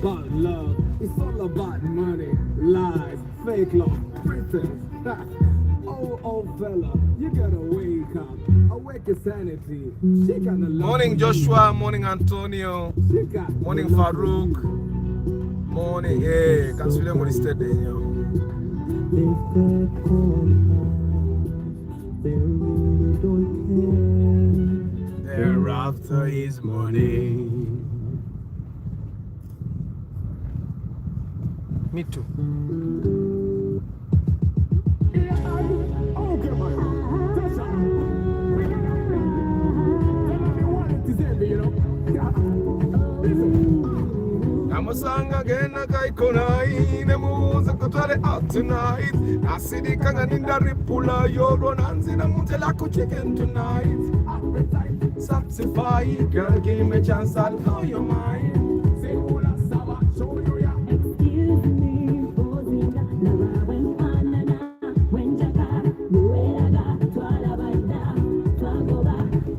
about love. It's all about money, lies, fake love, pretense. Oh fella, you gotta wake up. Awake your sanity. She got a Morning Joshua, morning Antonio, morning Farouk, morning. Hey, consider what is today, yo. Thereafter is morning. Me too. Namusanga gena kaikonai nemuza kutwale out tonight. Asidi kanga ninda ripula yoro nanzi na mutela chicken tonight. Appetite satisfy, girl give me a chance I'll blow your mind. Say hula sawa, show you ya. Excuse me, bozinga, lava when anana, when jaka, bueraga, twala baida,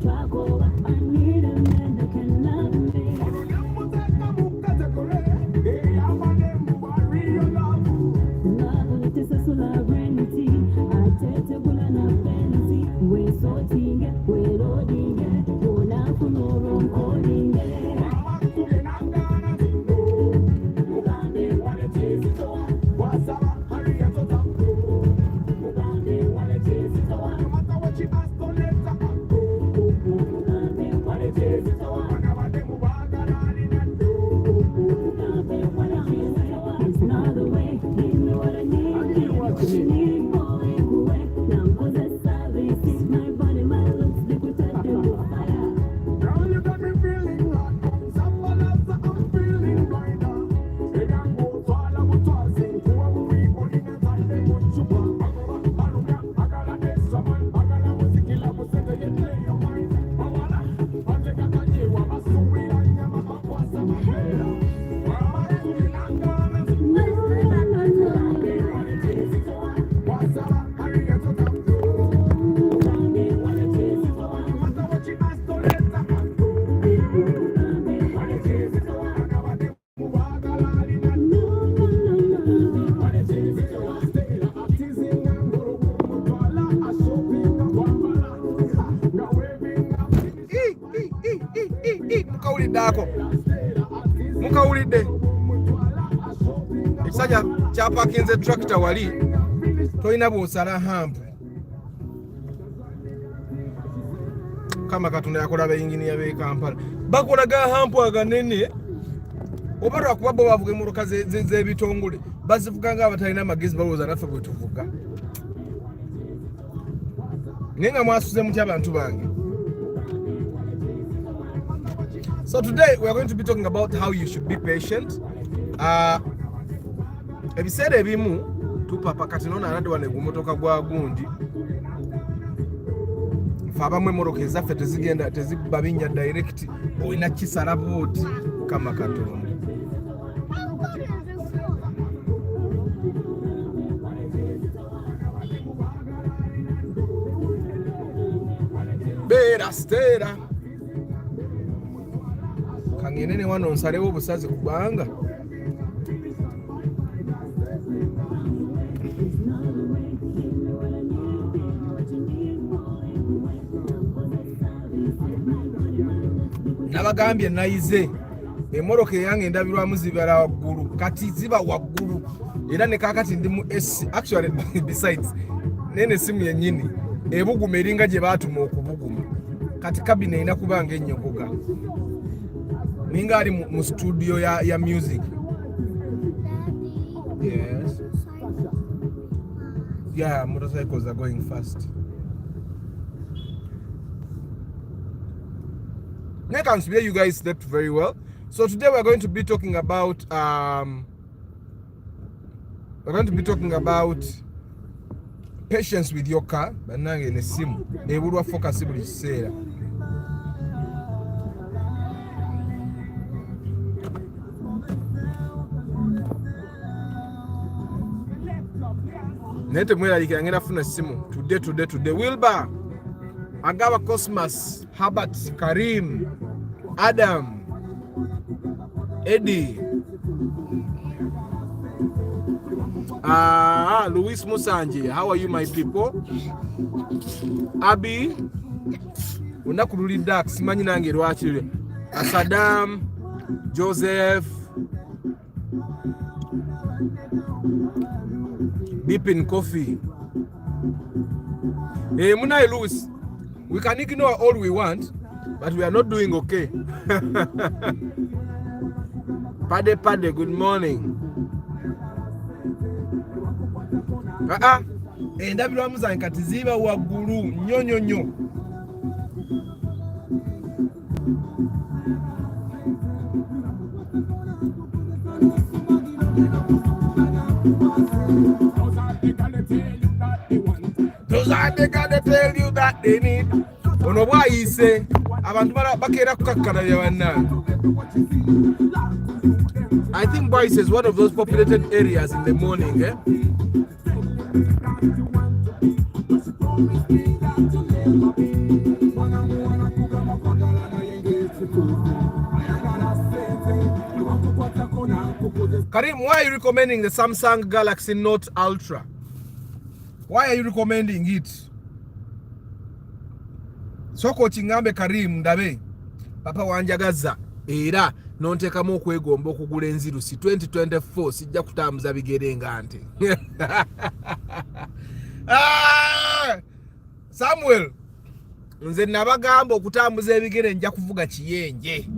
twagoba, I need a man that can love me. Mukawulidde ekisajja kyapakinze tractor wali tolina bw'osala hampu. Kama Katonda yakola bayinginiya b'e Kampala bakolaga hampu aganene oba lwakuba bo bavuga emmotoka z'ebitongole bazivuga ng'abatalina amagezi balowooza naffe bwe tuvuga naye nga mwasuze mutya abantu bange. So today we are going to be talking about how you should be patient. Ebiseera ebimu tupapa kati nona anadde wane gumotoka gwa gundi nfe abamu emmotoka ezaffe tezibba binnya direct olina kisala booti kama Katonda. Beera steera kangenene wano nsalewo obusazi kubanga nabagambye nayize emmoroka eyange endabirwamu zibala waggulu kati ziba waggulu era ne kakati ndi mu S actually besides nene simu yennyini ebuguma eringa gye baatuma okubuguma kati kabine erina kubanga ennyogoga ninga ali mu studio ya music. Yes. Yeah, motorcycles are going fast. I can see you guys slept very well. So today we're going to be talking about patience with your car. Banange ne simu ebulwa focus buli kiseera. Nete mweralika ngenda funa simu today Wilbur Agaba Cosmas Habat Karim Adam Eddie Louis Musanje, how are you my people? Abi unakululidda simanyi nange lwaki. Saddam, Joseph, Deep in Coffee. Hey, Munai Louis, we can ignore all we want, but we are not doing okay. Pade, good morning. Ndabira muzanyi kati ziba waggulu nnyo. Those are the gonna tell you that they need. Ono bwayise abantu bakeera kukakkalabya bannange. I think Boyce is one of those populated areas in the morning, eh? Karim, why are you recommending the Samsung Galaxy Note Ultra? Why are you recommending it? Soko chingambe Karim ndabe. Papa wanjagaza era nontekamu okwegomba okugula enzirusi 2024 sijja kutambuza bigere nga nte. Samuel, nze nabagamba okutambuza ebigere nja kuvuga kiyenje.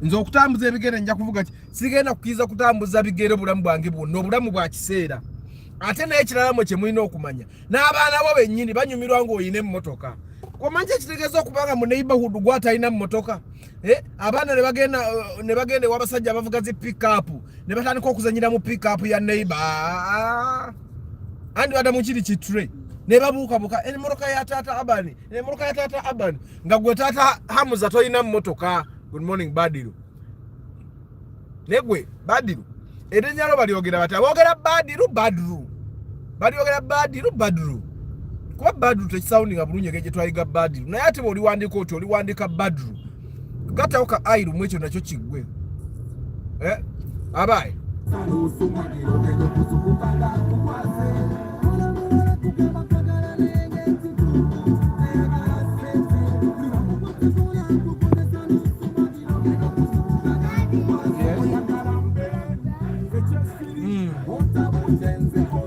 Nze okutambuza ebigere nja kuvuga sigenda kukiza kutambuza bigere bulamu bwange bwonna obulamu bwa kiseera. Ate naye kiralamu kye mulina okumanya n'abaana bo bennyini banyumirwa ng'oyina emmotoka. Komanje kitegeeza okubanga mu neighborhood gw'atalina mmotoka. Abaana ne bagenda wabasajja abavuga zi pick up ne batandika okuzanyira mu pick up ya neighbor. Andi bada mu kiri kitre ne babuukabuuka emmotoka ya taata Abani, emmotoka ya taata Abani nga gwe taata Hamuza toyina mmotoka. Good morning Badiru. Negwe Badiru. Edennyalo balyogera bata boogera Badiru Badru. Balyogera Badru. Kuba Badru tekisoundinga bulungi engeri twayiga Badiru. Naye ate bw'oliwandika otyo oliwandika Badru. Gatawo ka airu mu ekyo nakyo kiggwe. Abaye.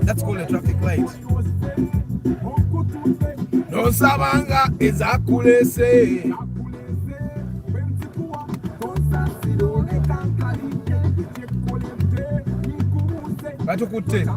That's called a traffic light. No sabanga ezakulese. Batukutte.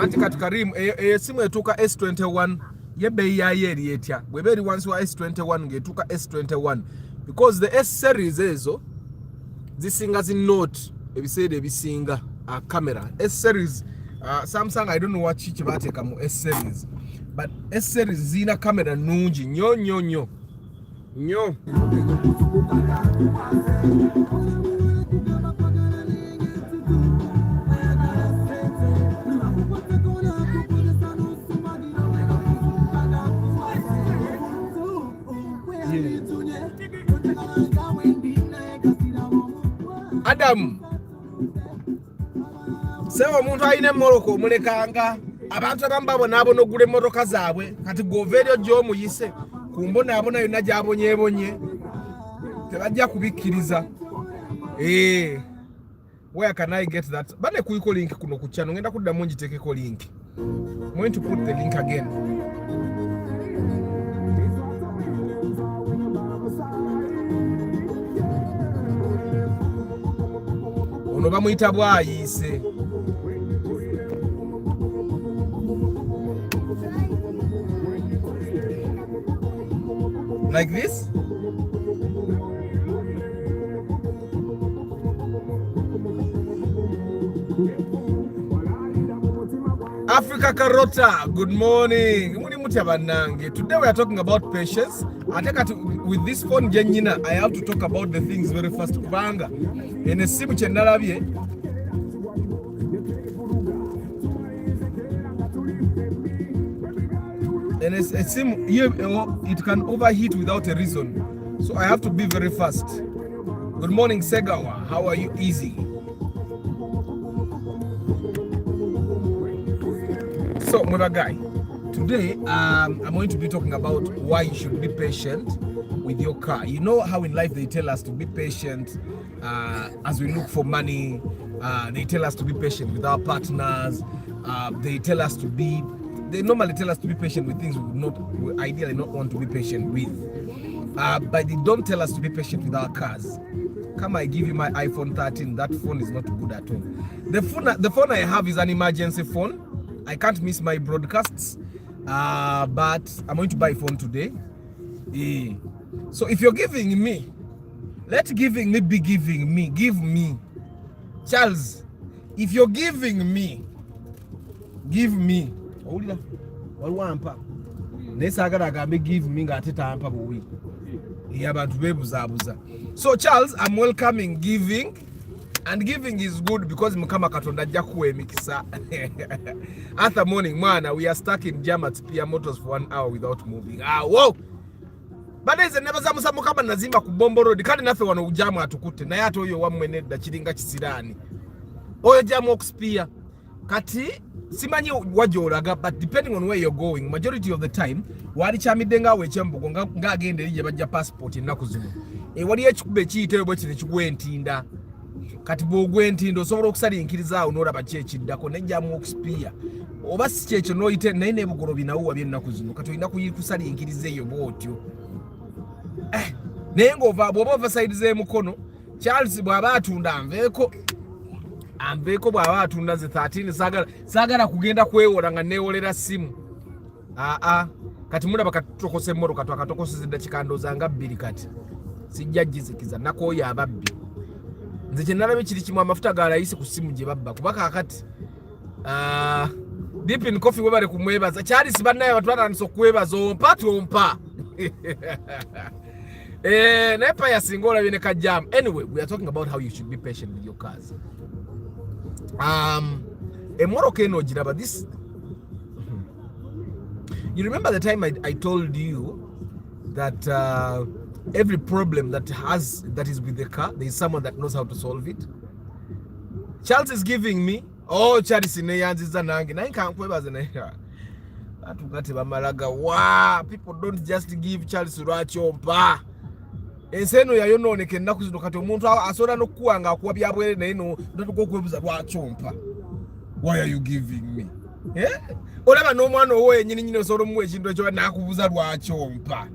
Anti kati Karim simu etuuka S21 yebbeeyi yayo eri etya bw'eba eri wansi wa S21 ng'etuuka S21 because the S series ezo zisinga zi note ebiseera ebisinga camera S series Samsung I don't know what kye baateeka mu S series but S series zina camera nungi nnyo. Adam sewa omuntu alina emmoloka omulekanga abantu abamu babonabona ogula emmotoka zaabwe kati gw'ova eri ojja omuyise ku mbonaabona yonna gy'abonyeebonye tebajja kubikkiriza. Where can I get that? Bane kuiko link kuno ku channel ngenda kuddamu ngiteekeko link. I'm going to put the link again. Ono bamuyita bwayise. Like this? Africa Carota, good morning. Today we are talking about patience. I think with this phone, I have to talk about the things very fast. Kubanga. In a simu chenalabye. and it can overheat without a reason, so I have to be very fast. Good morning, Segawa. How are you? Easy. So, my guy, today I'm going to be talking about why you should be patient with your car. You know how in life they tell us to be patient as we look for money. They tell us to be patient with our partners. They normally tell us to be patient with things we ideally not want to be patient with. But they don't tell us to be patient with our cars. Come, I give you my iPhone 13. That phone is not good at all. The phone I have is an emergency phone. I can't miss my broadcasts. But I'm going to buy a phone today. So if you're giving me, let giving me be giving me. Give me. Charles, if you're giving me, give me. Give me. So Charles, I'm welcoming giving, and giving is good because mukama katonda jakuwe mikisa. At the morning, man, we are stuck in jam at Pia Motors for 1 hour without moving. Whoa! But there's never some mukama nazimba kubombo road. Kadi nafe wano ujamu atukute. Na yato yo wamwene da chiringa chisirani. Oyo jamu okspia. Kati simanyi wajoraga, but depending on where you're going, majority of the time wali chamidenga wechembugo nga agende lije bajja passport enaku zino. Wali echikube chiyitero bwe kiri kigwentinda. Kati bwogwentindo osobola okusalinkiriza onoraba kyekiddako nejjamu okspia. Oba si kyekyo noyite naye nebugoro binawuwa byennaku zino. Kati olina kusalinkiriza eyo bwotyo. Naye ng'ova bw'oba overside z'emukono, Charles bw'aba atunda anveeko bw'aba atunda ze 13 saagala kugenda kwewola nga neewolera simu. Kati mulaba katutokose emmotoka twakatokoseza eddakiika ndooza nga 2 kati. Sijja gizikiza nakooyo ababbi. Nze kye nalabye kiri kimu amafuta ga layisi ku simu gye babba. Kuba kaakati Deep in Coffee we bali kumwebaza. Charles bannaye batwatandise okwebaza ompa. Nepa ya singola bine kajam. Anyway, we are talking about how you should be patient with your cars. Moroccan ojiraba this. You remember the time I told you that every problem that is with the car, there is someone that knows how to solve it. Charles is giving me, Charles neyanziza nange naye kankwebaza naye. Atugate bamalaga wa people don't just give Charles lwachompa. Enseno yayononeke ennaku zino kati omuntu asobola n'okukuwanga akuwa byabwere naye notatuka okwebuza lwachompa. Why are you giving me? Olaba n'omwana owo yennyini osobola omuwa ekintu ekyo n'akubuza lwachompa.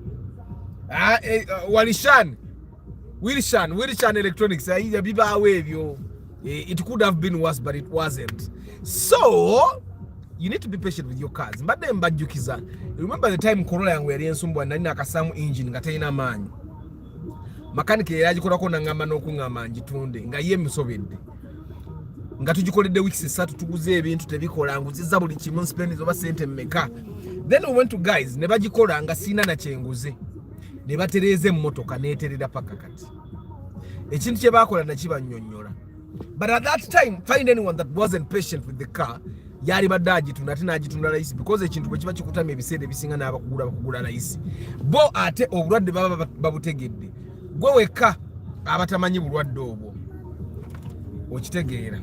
Wilshan Electronics bibaawo ebyo. It could have been worse, but it wasn't. So you need to be patient with your cars. Mbadde mbajjukiza. Remember the time Corolla yangu yali ensumbwa nali nakasamu engine nga talina maanyi. Mechanic yagikolako nangamba n'okungamba ngitunde nga ye musobedde. Nga tugikoledde weeks 3 tuguze ebintu tebikola nguzizza buli kimu spend oba sente mmeka. Then we went to guys ne bagikola nga sina na kyenguze. Ne batereeze emmotoka neeterera paka kati. Ekintu kye bakola nakibannyonnyola. But at that time, find anyone that wasn't patient with the car. Yali badaji tunatuna layisi because ekintu bwe kiba kikutamya ebiseera ebisinga n'abakugula layisi. Bo ate obulwadde baba babutegedde. Gwe wekka abatamanyi bulwadde obwo. Okitegeera.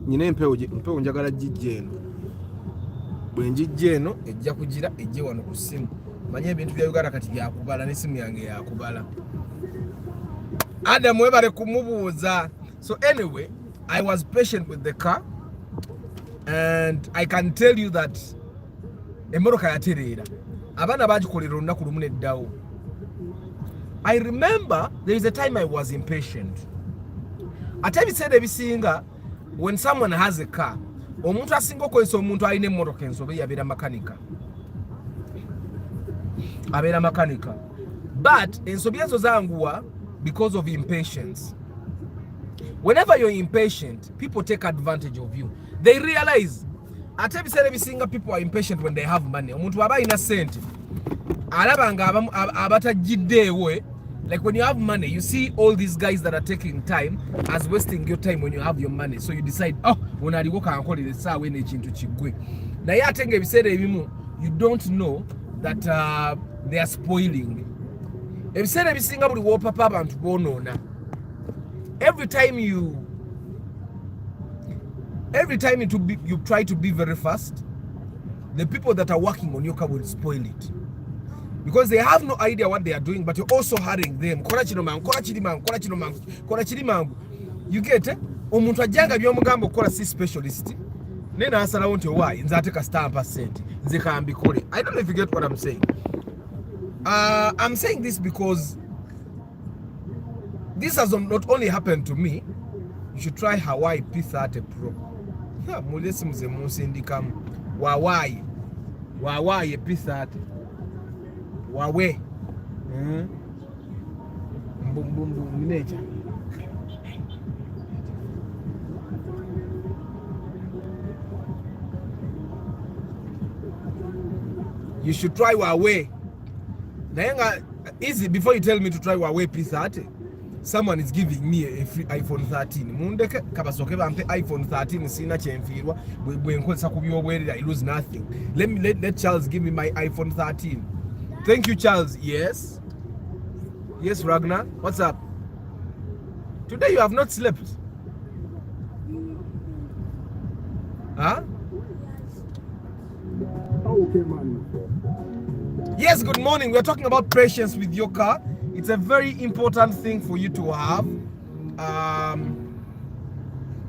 Nyine empewo njagala jjijje eno. Bwe njijje eno ejja kugira ejje wano ku simu. Manye ebintu bya Uganda kati byakubala n'essimu yange yakubala. Adam webale kumubuuza. So anyway, I was patient with the car, and I can tell you that emmotoka yatereera. Abaana bagikolera olunaku lumu neddawo. I remember there is a time I was impatient. Ate ebiseera ebisinga when someone has a car, omuntu asinga okozesa omuntu alina emmotoka ensobe yabeera makanika. Abeera makanika. But ensobi ezo zanguwa because of impatience. Whenever you're impatient, people take advantage of you. They realize ate ebiseera ebisinga people are impatient when they have money. Omuntu aba alina sente alaba nga abatajjiddeewo. Like when you have money, you see all these guys that are taking time as wasting your time when you have your money. So you decide, when I go kankolere sawa ene ekintu kigwe. naye ate ng'ebiseera ebimu you don't know that they are spoiling. Ebiseera ebisinga buli wopapa abantu bonoona. Every time you try to be very fast, the people that are working on your car will spoil it. Because they have no idea what they are doing, but you're also hurrying them. You get it? Omuntu ajanga by'omugambo kola si specialist. Nena asalawo nti why nze ateka stamp percent nze kambikole. I don't know if you get what I'm saying. I'm saying this because this has not only happened to me. You should try Hawaii P30 Pro. Mulesi mze musindikamu. Hawaii P30. Wawe. Nature. You should try Huawei. Easy, before you tell me to try Huawei P30, someone is giving me a free iPhone 13. Mundeke kabasoke bampe iPhone 13 sina chenfirwa bwe nkozesa kubyobwerera I lose nothing. Let Charles give me my iPhone 13. Thank you, Charles. Yes. Yes, Ragnar. What's up? Today you have not slept. Huh? Okay, man. Yes, good morning. We're talking about patience with your car. It's a very important thing for you to have.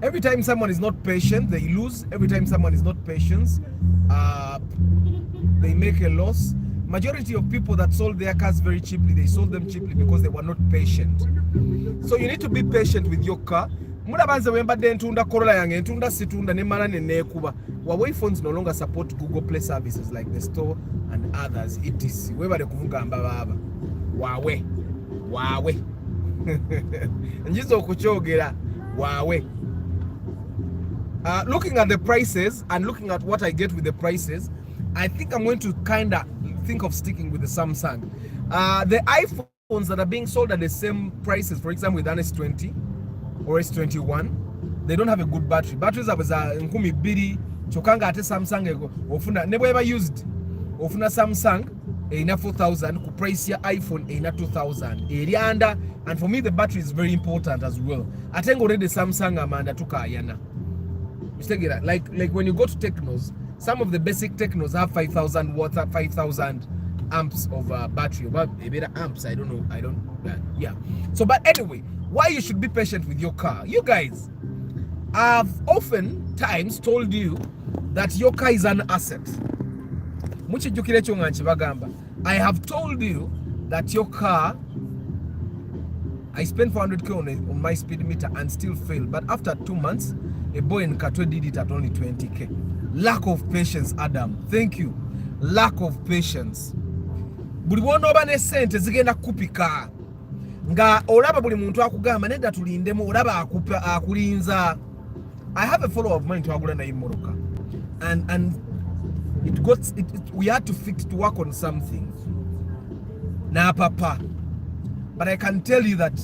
Every time someone is not patient, they lose. Every time someone is not patient, they make a loss. Majority of people that sold their cars very cheaply, they sold them cheaply because they were not patient. So you need to be patient with your car. Murabanze wembadde ntunda Corolla yange ntunda situunda ne mala ne neekuba. Huawei phones no longer support Google Play services like the store and others. Etc. Webale kuvugamba baba. Huawei. Njizo okukyogera Huawei. Looking at the prices and looking at what I get with the prices, I think I'm going to kind of think of sticking with the Samsung. The iPhones that are being sold at the same prices, for example with an S20 or S21, they don't have a good battery. Batteries are nkumi biri chokanga ate Samsung ego ofuna never ever used ofuna Samsung ina 4000 ku price ya iPhone ina 2000 erianda. And for me the battery is very important as well. Atengo already Samsung amanda tukayana. Like when you go to Technos, some of the basic Technos have 5,000 watts, 5,000 amps of battery. Well, better amps, I don't know. Yeah. So, but anyway, why you should be patient with your car. You guys, I've often times told you that your car is an asset. I have told you that your car, I spent 400k on my speedometer and still failed. But after 2 months, a boy in Kato did it at only 20k. Lack of patience, Adam. Thank you. Lack of patience. Buli wonoba ne sente zigenda kupika. Nga olaba buli muntu akugamba nedda tulindemu olaba akulinza. I have a follower of mine twagula naye moroka. And we had to work on something. Na papa. But I can tell you that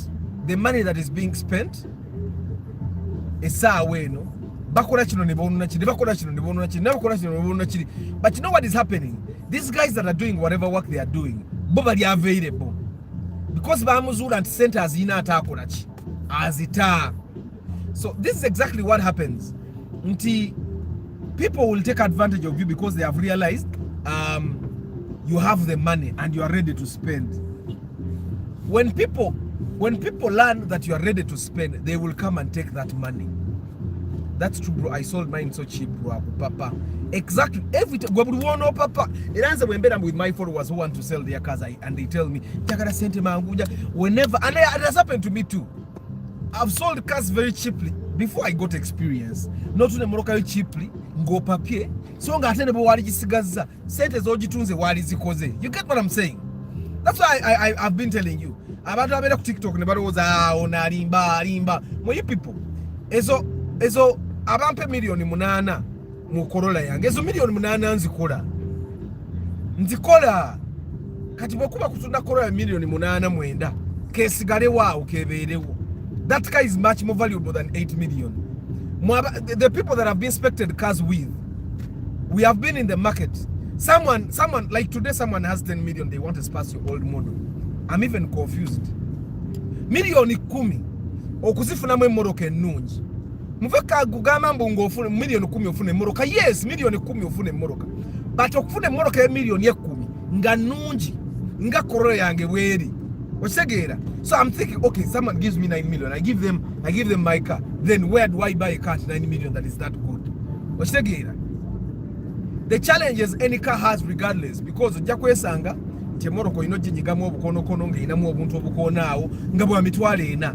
the money that is being spent is away, no? But you know what is happening? These guys that are doing whatever work they are doing, they are available. Because Bamuzul and centers in as it are. So this is exactly what happens. People will take advantage of you because they have realized you have the money and you are ready to spend. When people learn that you are ready to spend, they will come and take that money. That's true, bro. I sold mine so cheap, bro. Papa. Exactly. Every time. Papa. It answers when I'm with my followers who want to sell their cars and they tell me, whenever, and it has happened to me too. I've sold cars very cheaply before I got experience. Not to the Morocco cheaply, go papier. So I'm going to sente zojitunze wali zikoze. You get what I'm saying? That's why I've been telling you. About TikTok, when you people, ezo abampe milioni 8 mu Corolla yange. Ezo milioni 8 nzikola kati bwokuba kutunda Corolla milioni 8 mwenda kesigale waawo kebeerewo. That car is much more valuable than 8 million. The people that have been inspected cars with, We have been in the market. Someone like today, someone has 10 million. They want to pass your old model. I'm even confused. Milioni 10 okuzifuna mu emoroka ennungi. Muveka kugamba mbu ofune milioni 10 ofune emoroka. Yes, milioni 10 ofune emoroka. But okufuna emoroka ya milioni 10 nga nnungi nga korolo yange bweri. Okitegera? So I'm thinking, okay, someone gives me 9 million. I give them my car. Then where do I buy a car at 9 million that is that good? Okitegera? The challenges any car has regardless, because ojja kwesanga nti emoroka ino ginyigamu obukonokono ng'erinamu obuntu obukoonaawo nga bwa mitwalo 4.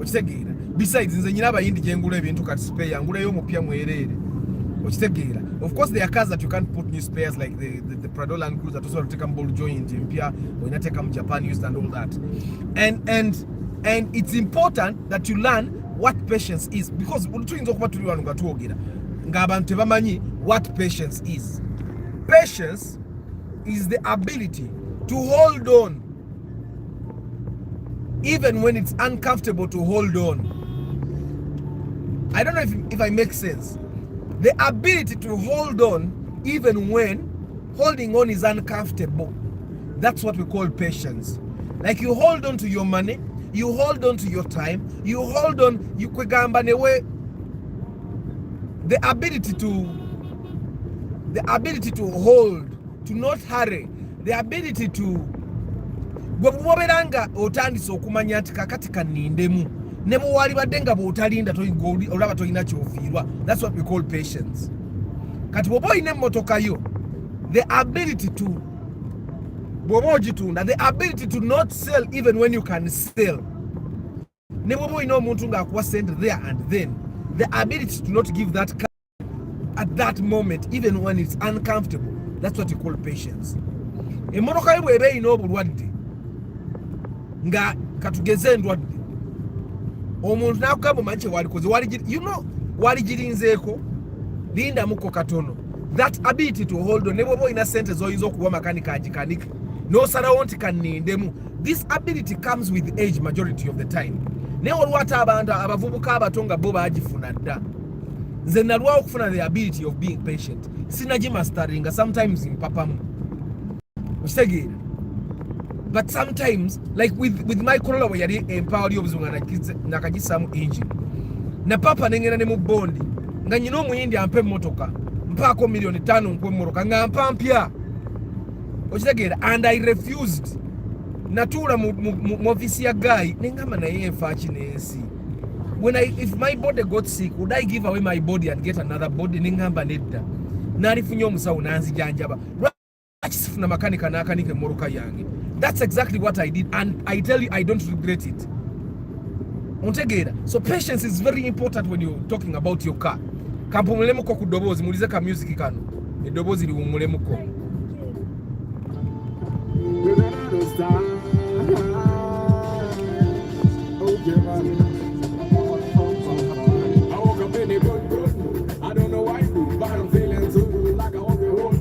Okitegeera? Besides, nze nyina abayindi gye ngula ebintu kati spare, nguleyo omupya mwereere. Okitegeera? Of course, there are cars that you can't put new spares like the Prado Land Cruiser to sort of take them ball joint mpya, or you take them Japan used and all that. And it's important that you learn what patience is, because tuyinza okuba tuli wano nga twogera ng'abantu tebamanyi what patience is. Patience is the ability to hold on even when it's uncomfortable to hold on. I don't know if I make sense. The ability to hold on even when holding on is uncomfortable. That's what we call patience. Like you hold on to your money, you hold on to your time, you hold on, you kwegamba newe. The ability to hold, to not hurry, the ability to bwoberanga otandise okumanya nti kakati kanindemu ne bwali baddenga bwotalinda olaba tolina kyofiirwa. That's what we call patience. Kati bwoba olina emmotoka yo, the ability to bwoba ogitunda, the ability to not sell even when you can sell. Ne bwoba olina omuntu ng'akuwa sente there and then, the ability to not give that car at that moment even when it's uncomfortable. That's what you call patience. Emmotoka yo bw'eba erina obulwadde nga katugeze endwadde, omuntu n'akugamba omanyi kye walikoze, waligirinzeeko, lindamuko katono. That ability to hold on, ne bw'oba olina sente z'oyinza okuwa makanika agikanike n'osalawo nti kannindemu. This ability comes with age majority of the time. Naye olwate abantu abavubuka abato nga bo baagifuna dda. Nze nalwawo okufuna the ability of being patient. Sinagimastaringa, sometimes mpapamu. Okitegeera? But sometimes, like with my Corolla where yali empower y'obuzungu nakagisaamu engine. Na papa nengena ne mu bondi. Nga nyina omuyindi ampe emmotoka. Mpaako milioni 5 nkwe mmoroka nga mpa mpya. Okitegeera? And I refused. Natuula mu office ya guy nengamba naye enfa kinensi. If my body got sick, would I give away my body and get another body? Nengamba nedda. Nalifunye omusawo nanzijanjaba. Lwaki na makanika n'akanika emmoroka yange? That's exactly what I did, and I tell you, I don't regret it. Ontegeera? So patience is very important when you're talking about your car. Kampumulemuko ku dobozi, mulize ka music kano. Edobozi liwumulemuko. I don't know why, but I'm feeling so good, like I want to hold.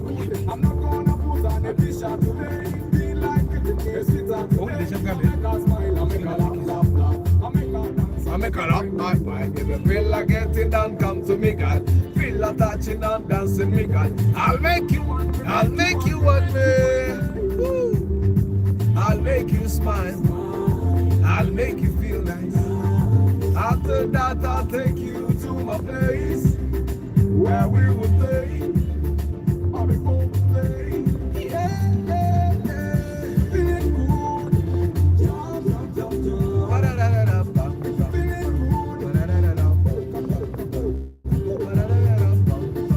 I'm not gonna put on a t-shirt today. Feel like it's sweet and today. I make a smile, I make a laugh. I make a dance, I make a laugh. If you feel like getting down, come to me, God. Feel like touching and dancing, me, God. I'll make you one day. Woo. I'll make you smile. I'll make you feel nice. After that, I'll take you to my place where we will play. I'll be home today. Yeah, yeah, yeah. Feeling good. Jump, jump, jump, jump. Ba-da-da-da-da-ba. Feeling good. Ba-da-da-da-da-ba. Ba-da-da-da-da-ba.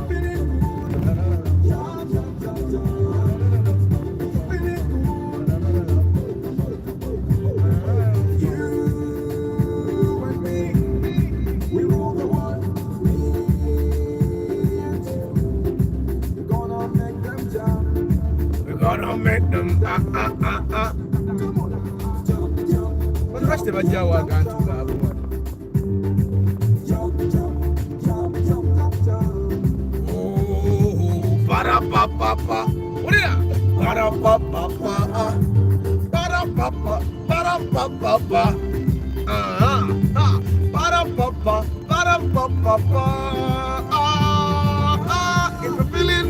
Feeling good. Ba-da-da-da-da-ba. Jump, jump, jump, jump. Feeling good. Ba-da-da-da-da-ba. You and me, we rule the world. Gonna make them Wano lwaki tebajjawo agantu gaabwe? Parapapapa. Wulira? Parapapapa. Parapapa. Parapapapa. Parapapa. Parapapapa. If you're feeling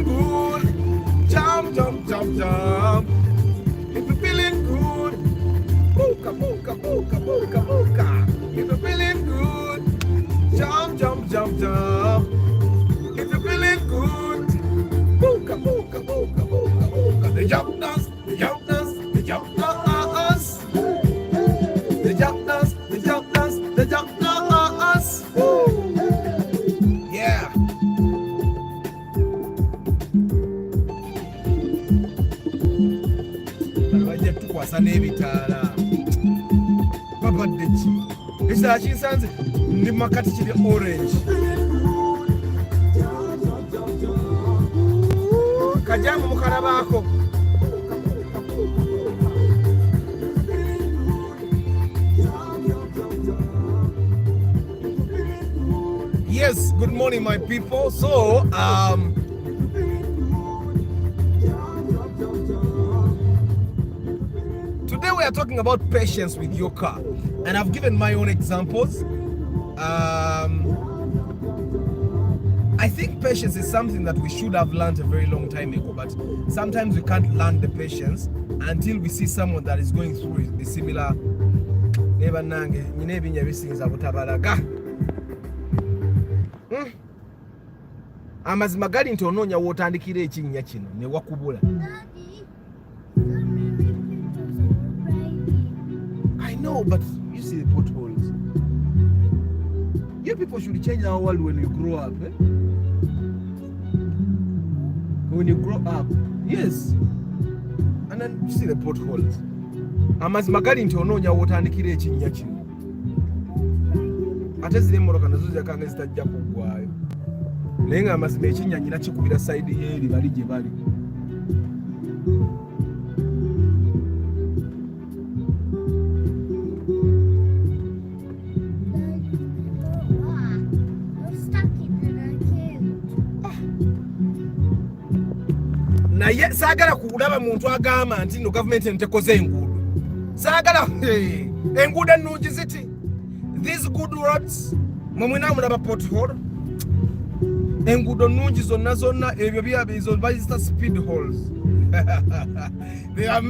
n'ebitaala babadde ki ekirala kinsanze ndi makati kiri orange kajamu mukalabaako yes, good morning my people. So today we are talking about patience with your car, and I've given my own examples. I think patience is something that we should have learned a very long time ago, but sometimes we can't learn the patience until we see someone that is going through a similar amazima gali nti onoonya wootandikira ekinnya kino ne wakubula. I know, but you see the potholes. You people should change our world when you grow up, eh? When you grow up, yes. And then you see the potholes. Amazima gali nti onoonya wootandikira ekinnya kino. Ate ziri emmoroka nazo zijakanga zitajja kuggwaayo. Naye nga amazima ekinnya nyina kikubira sayidi y'eri bali gye bali. Naye saagala kulaba muntu agamba nti no gavumenti entekoze enguudo. Saagala enguudo ennungi ziti. These good roads mwemwena mulaba pothole. Enguudo nnungi zonna ebyo byabizo bayita speed holes. They are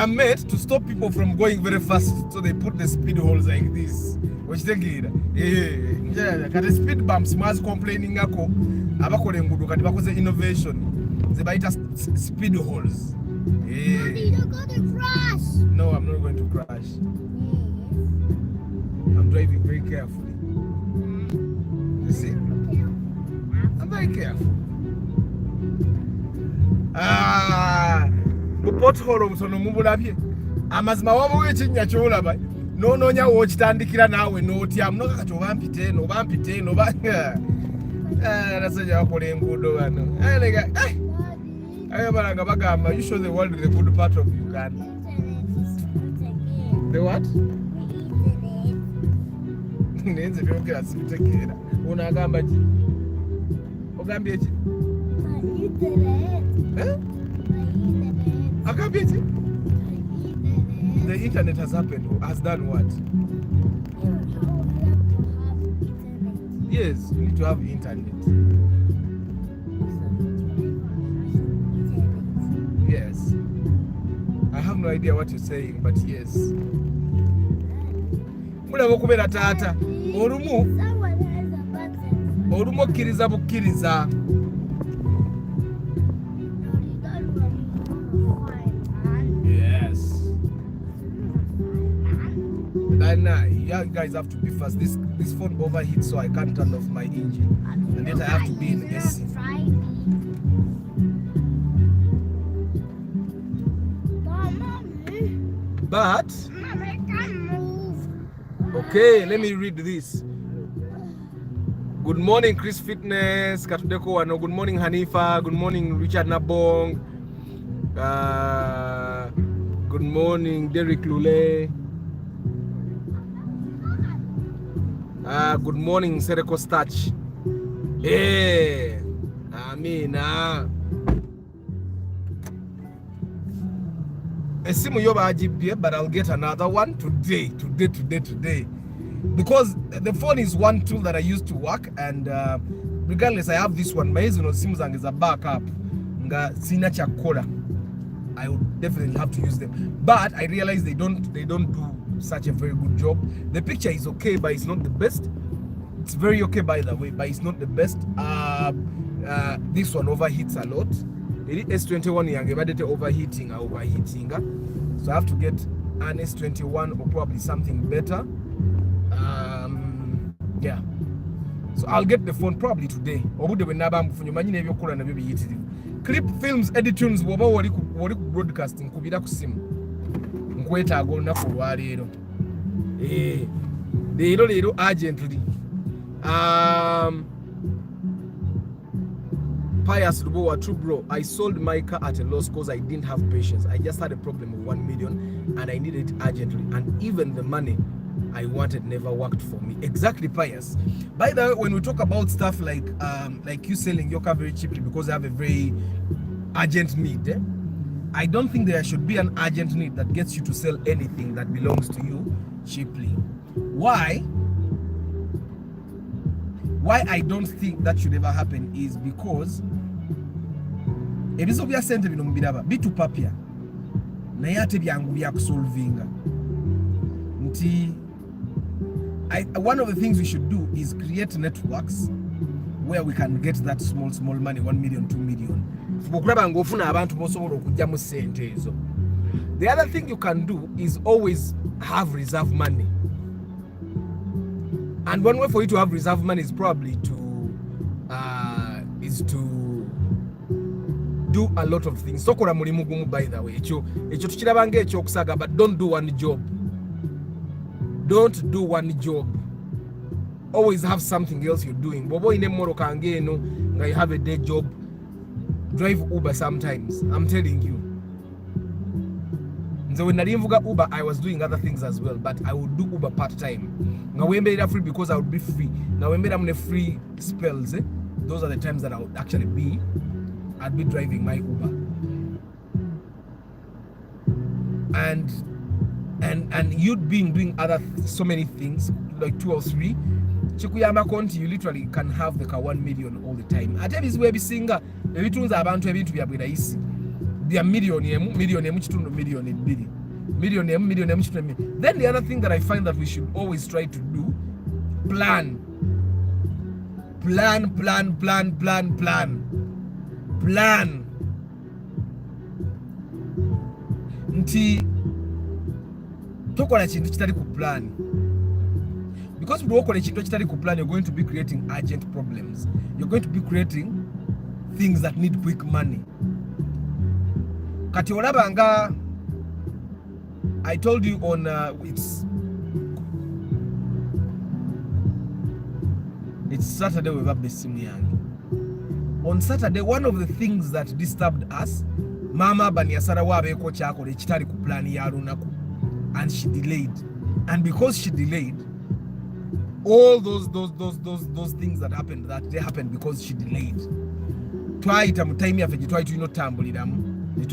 meant to stop people from going very fast, so they put the speed holes like this. Okitegeera kati speed bumps mwazi complaining ako abakola enguudo kati bakoze innovation ze bayita speed holes. Daddy, you're gonna crash. No, I'm not going to crash. I'm driving very carefully. You see? I'm very careful. Pothole obusono mubulabye. Amazima waba ekinnya kyolaba. N'onoonya wookitandikira naawe n'otya munoka kati oba mpite n'oba nasajja bakola enguudo wano. Ayabalanga bagamba you show the world the good part of Uganda. The what? Nenze byogera sibitegeera. Ono agamba ki? Ogambye ki? Agambye ki? The internet has happened. Has done what? Yes, you need to have internet. Yes. I have no idea what you're saying, but yes. Mulaba okubeera taata. Olumu okkiriza bukkiriza. Yes. And you guys have to be fast. This phone overheats, so I can't turn off my engine. And yet I have to be in AC. But okay, let me read this. Good morning, Chris Fitness, Katudeko Wano. Good morning, Hanifa. Good morning, Richard Nabong. Good morning, Derek Lule. Good morning, Sereko Stach. Hey, Amina. Esimu yoba ajibye, but I'll get another one today. Because the phone is one tool that I use to work, and regardless, I have this one. My simu zange is a backup. Nga sina chakola. I would definitely have to use them. But I realize they don't do such a very good job. The picture is okay, but it's not the best. It's very okay, by the way, but it's not the best. This one overheats a lot. The S21 yange badete overheating. So I have to get an S21 or probably something better. Yeah. So I'll get the phone probably today. clip films editunes bwoba wali ku broadcasting kubira ku simu nkwetaaga olunaku olwaleero leero urgently Pius Lubowa, true bro, I sold my car at a loss because I didn't have patience. I just had a problem of 1 million and I needed it urgently, and even the money I wanted never worked for me. Exactly, Pius. By the way, when we talk about stuff like you selling your car very cheaply because you have a very urgent need, I don't think there should be an urgent need that gets you to sell anything that belongs to you cheaply. Why I don't think that should ever happen is because ebizo bya sente bino mbiraba bitupapya naye ate byangu bya kusolvinga nti one of the things we should do is create networks where we can get that small money, 1 million, 2 million. Okulaba ng'ofuna abantu bosobola okujja mu sente ezo. The other thing you can do is always have reserve money. And one way for you to have reserve money is probably to do a lot of things. Sokola mulimu gumu, by the way. Ekyo tukirabanga ekyokusaga, but don't do one job. Don't do one job. Always have something else you're doing. Bobo ine mmoroka ngeno nga you have a day job. Drive Uber sometimes. I'm telling you. So when I didn't Uber, I was doing other things as well, but I would do Uber part-time. Now when I'm free because I would be free. Now when I'm on free spells, those are the times that I would actually I'd be driving my Uber. And you'd be doing so many things, like 2 or 3. Chikuyama konti, you literally can have the car 1 million all the time. At every web singer, every tunes are about to be isi. They are million, Then the other thing that I find that we should always try to do, plan. Nti tokola chintu kitali ku plan. Because if you work on a chintu kitali ku plan, you're going to be creating urgent problems. You're going to be creating things that need quick money. Kati olabanga, I told you on it's Saturday we have Besimu. On Saturday, one of the things that disturbed us, Mama Banyasara wabeko chako le chitari ku plan ya lunaku, and she delayed. And because she delayed, all those things that happened that they happened because she delayed. Twaita mu time yafe gitwaitu ino tambuliramu. You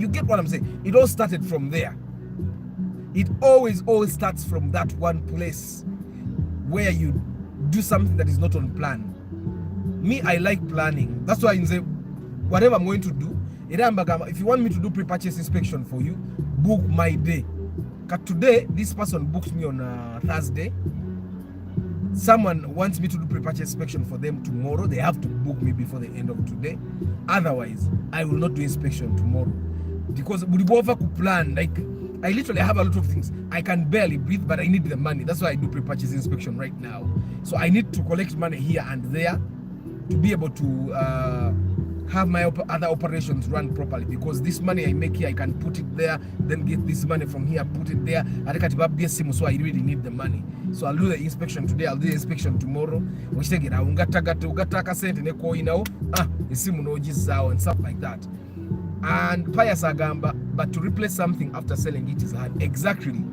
get what I'm saying? It all started from there. It always starts from that one place where you do something that is not on plan. Me, I like planning. That's why I say whatever I'm going to do, if you want me to do pre-purchase inspection for you, book my day. Because today, this person booked me on Thursday. Someone wants me to do pre-purchase inspection for them tomorrow. They have to book me before the end of today. Otherwise, I will not do inspection tomorrow. Because we plan, like, I literally have a lot of things. I can barely breathe, but I need the money. That's why I do pre-purchase inspection right now. So I need to collect money here and there to be able to have my other operations run properly, because this money I make here, I can put it there, then get this money from here, put it there. So I really need the money. So I'll do the inspection today, I'll do the inspection tomorrow. And stuff like that. And Pius Agamba, but to replace something after selling it is hard. Exactly.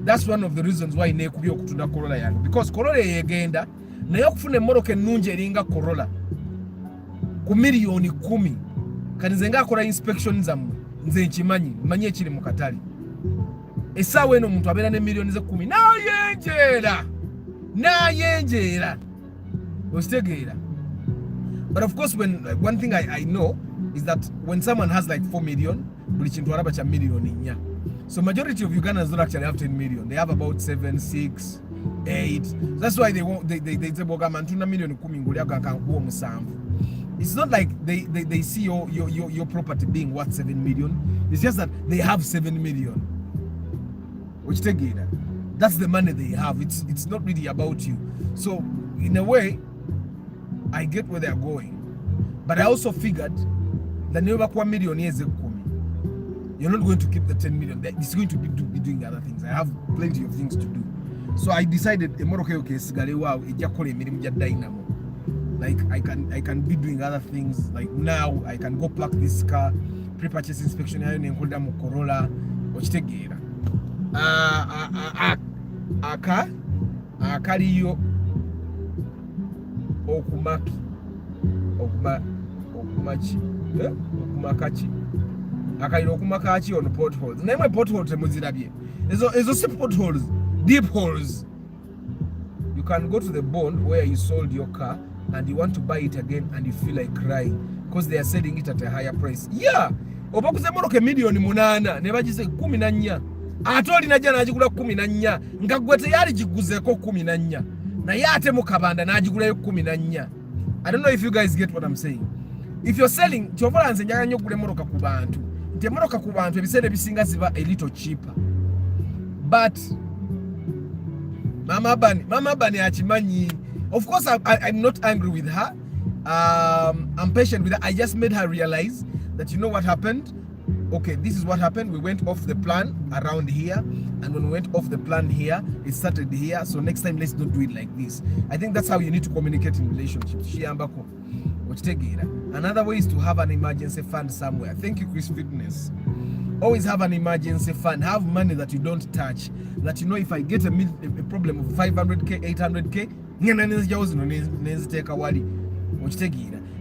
That's one of the reasons why nekubyo kutunda Corolla yangu. Because Corolla yegenda, na yokufune moroke nunje ringa Corolla. Ku milioni 10 kanizenga akora inspection zammwe nze nkimanyi mmanyi ekiri mu katale essaawa eno omuntu abeera ne milioni ze 10 nayenjeera okitegeera. But of course, when one thing I know is that when someone has like 4 million, buli kintu alaba kya milioni 4. So majority of Ugandans don't actually have 10 million. They have about 7, 6, 8. That's why they say bogama ntuna milioni 10 nguli akankuwa omusanvu. It's not like they see your property being worth 7 million. It's just that they have 7 million. Which together, that's the money they have. It's not really about you. So in a way, I get where they're going. But I also figured that never kwa million years you're not going to keep the 10 million. It's going to be doing other things. I have plenty of things to do. So I decided like I can be doing other things. Like now I can go plug this car, pre-purchase inspection Corolla akaliyo okumakachi akaliro okumakachi on potholes. Name my potholes temuzirabye. Ezo potholes, deep holes. You can go to the bond where you sold your car and you want to buy it again and you feel like crying because they are selling it at a higher price. Yeah. Obakuze moroke million 8 ne bagise 14. Atoli najja najigula 14 nga gwe teyali jiguzeko 14 na yate mu kabanda najigulayo 14. I don't know if you guys get what I'm saying. If you're selling chovola nze njagala nnyo gule moroka ku bantu nti moroka ku bantu ebiseera ebisinga ziba a little cheaper, but Mama Bani achimanyi. Of course I'm not angry with her. I'm patient with her. I just made her realize that you know what happened. Okay, this is what happened. We went off the plan around here, and when we went off the plan here, it started here. So next time, let's not do it like this. I think that's how you need to communicate in relationships. Another way is to have an emergency fund somewhere. Thank you, Chris Fitness. Always have an emergency fund. Have money that you don't touch. That you know if I get a problem of 500k, 800k,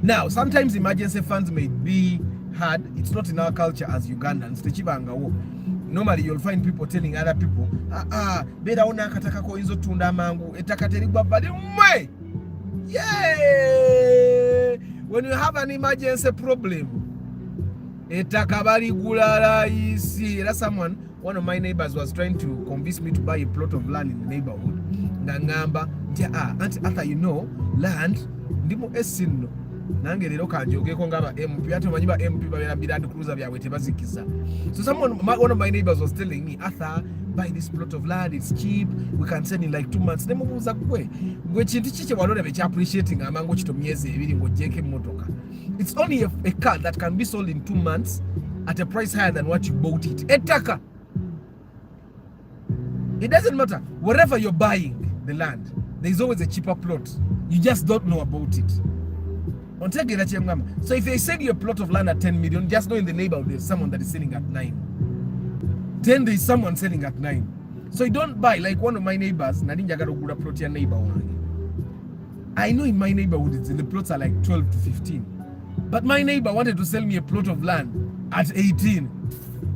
now sometimes emergency funds may be hard. It's not in our culture as Ugandans. Normally you'll find people telling other people, beda una kataka ko izo tunda mangu etakaterigwa bali mwe. Yeah. When you have an emergency problem, etakabari gulala isi. That's one of my neighbors was trying to convince me to buy a plot of land in the neighborhood. Ngamba, Auntie Arthur, you know, land ndimo esino. Nange lero kanjogeko ngaba MP ate manyiba MP babera Land Cruiser byawe tebazikiza. So one of my neighbors was telling me, Arthur, buy this plot of land, it's cheap, we can sell in like 2 months. Nemubuza gwe chintu chiche walore be appreciating amango chito myezi 2 ngo jeke motoka. It's only a car that can be sold in 2 months at a price higher than what you bought it. Etaka. It doesn't matter. Wherever you're buying the land, there's always a cheaper plot. You just don't know about it. So if they sell you a plot of land at 10 million, just know in the neighborhood there's someone that is selling at 9. 10 there is someone selling at 9. So you don't buy like one of my neighbors. I know in my neighborhood the plots are like 12 to 15. But my neighbor wanted to sell me a plot of land at 18.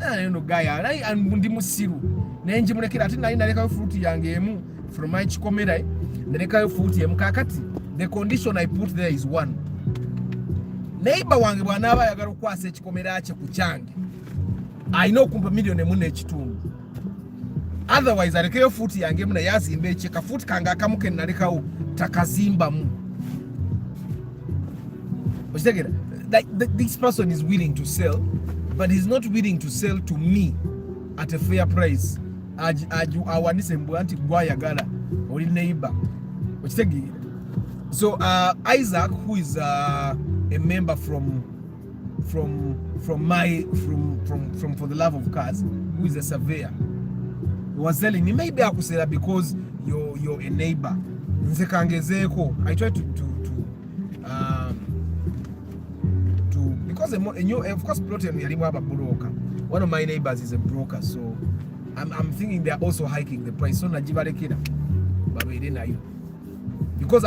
I know guy and mundimusiru. Nenji munekira ati nali naleka fruit yange emu from my chikomera naleka fruit emu kakati. The condition I put there is 1. Neighbor wange bwanaba yagala kwasa echikomera ache kuchange. I know kumpa million emu n'ekitundu. Otherwise alekayo fruit yange emu na yazimba echeka fruit kanga akamuke nalekawo takazimba mu. Like this person is willing to sell, but he's not willing to sell to me at a fair price. Awanise mbwanti gwayagala oli neighbor. So Isaac, who is a member from For the Love of Cars, who is a surveyor, was telling me maybe akusera because you're a neighbor. I try to because of course one of my neighbors is a broker, so I'm thinking they're also hiking the price. So because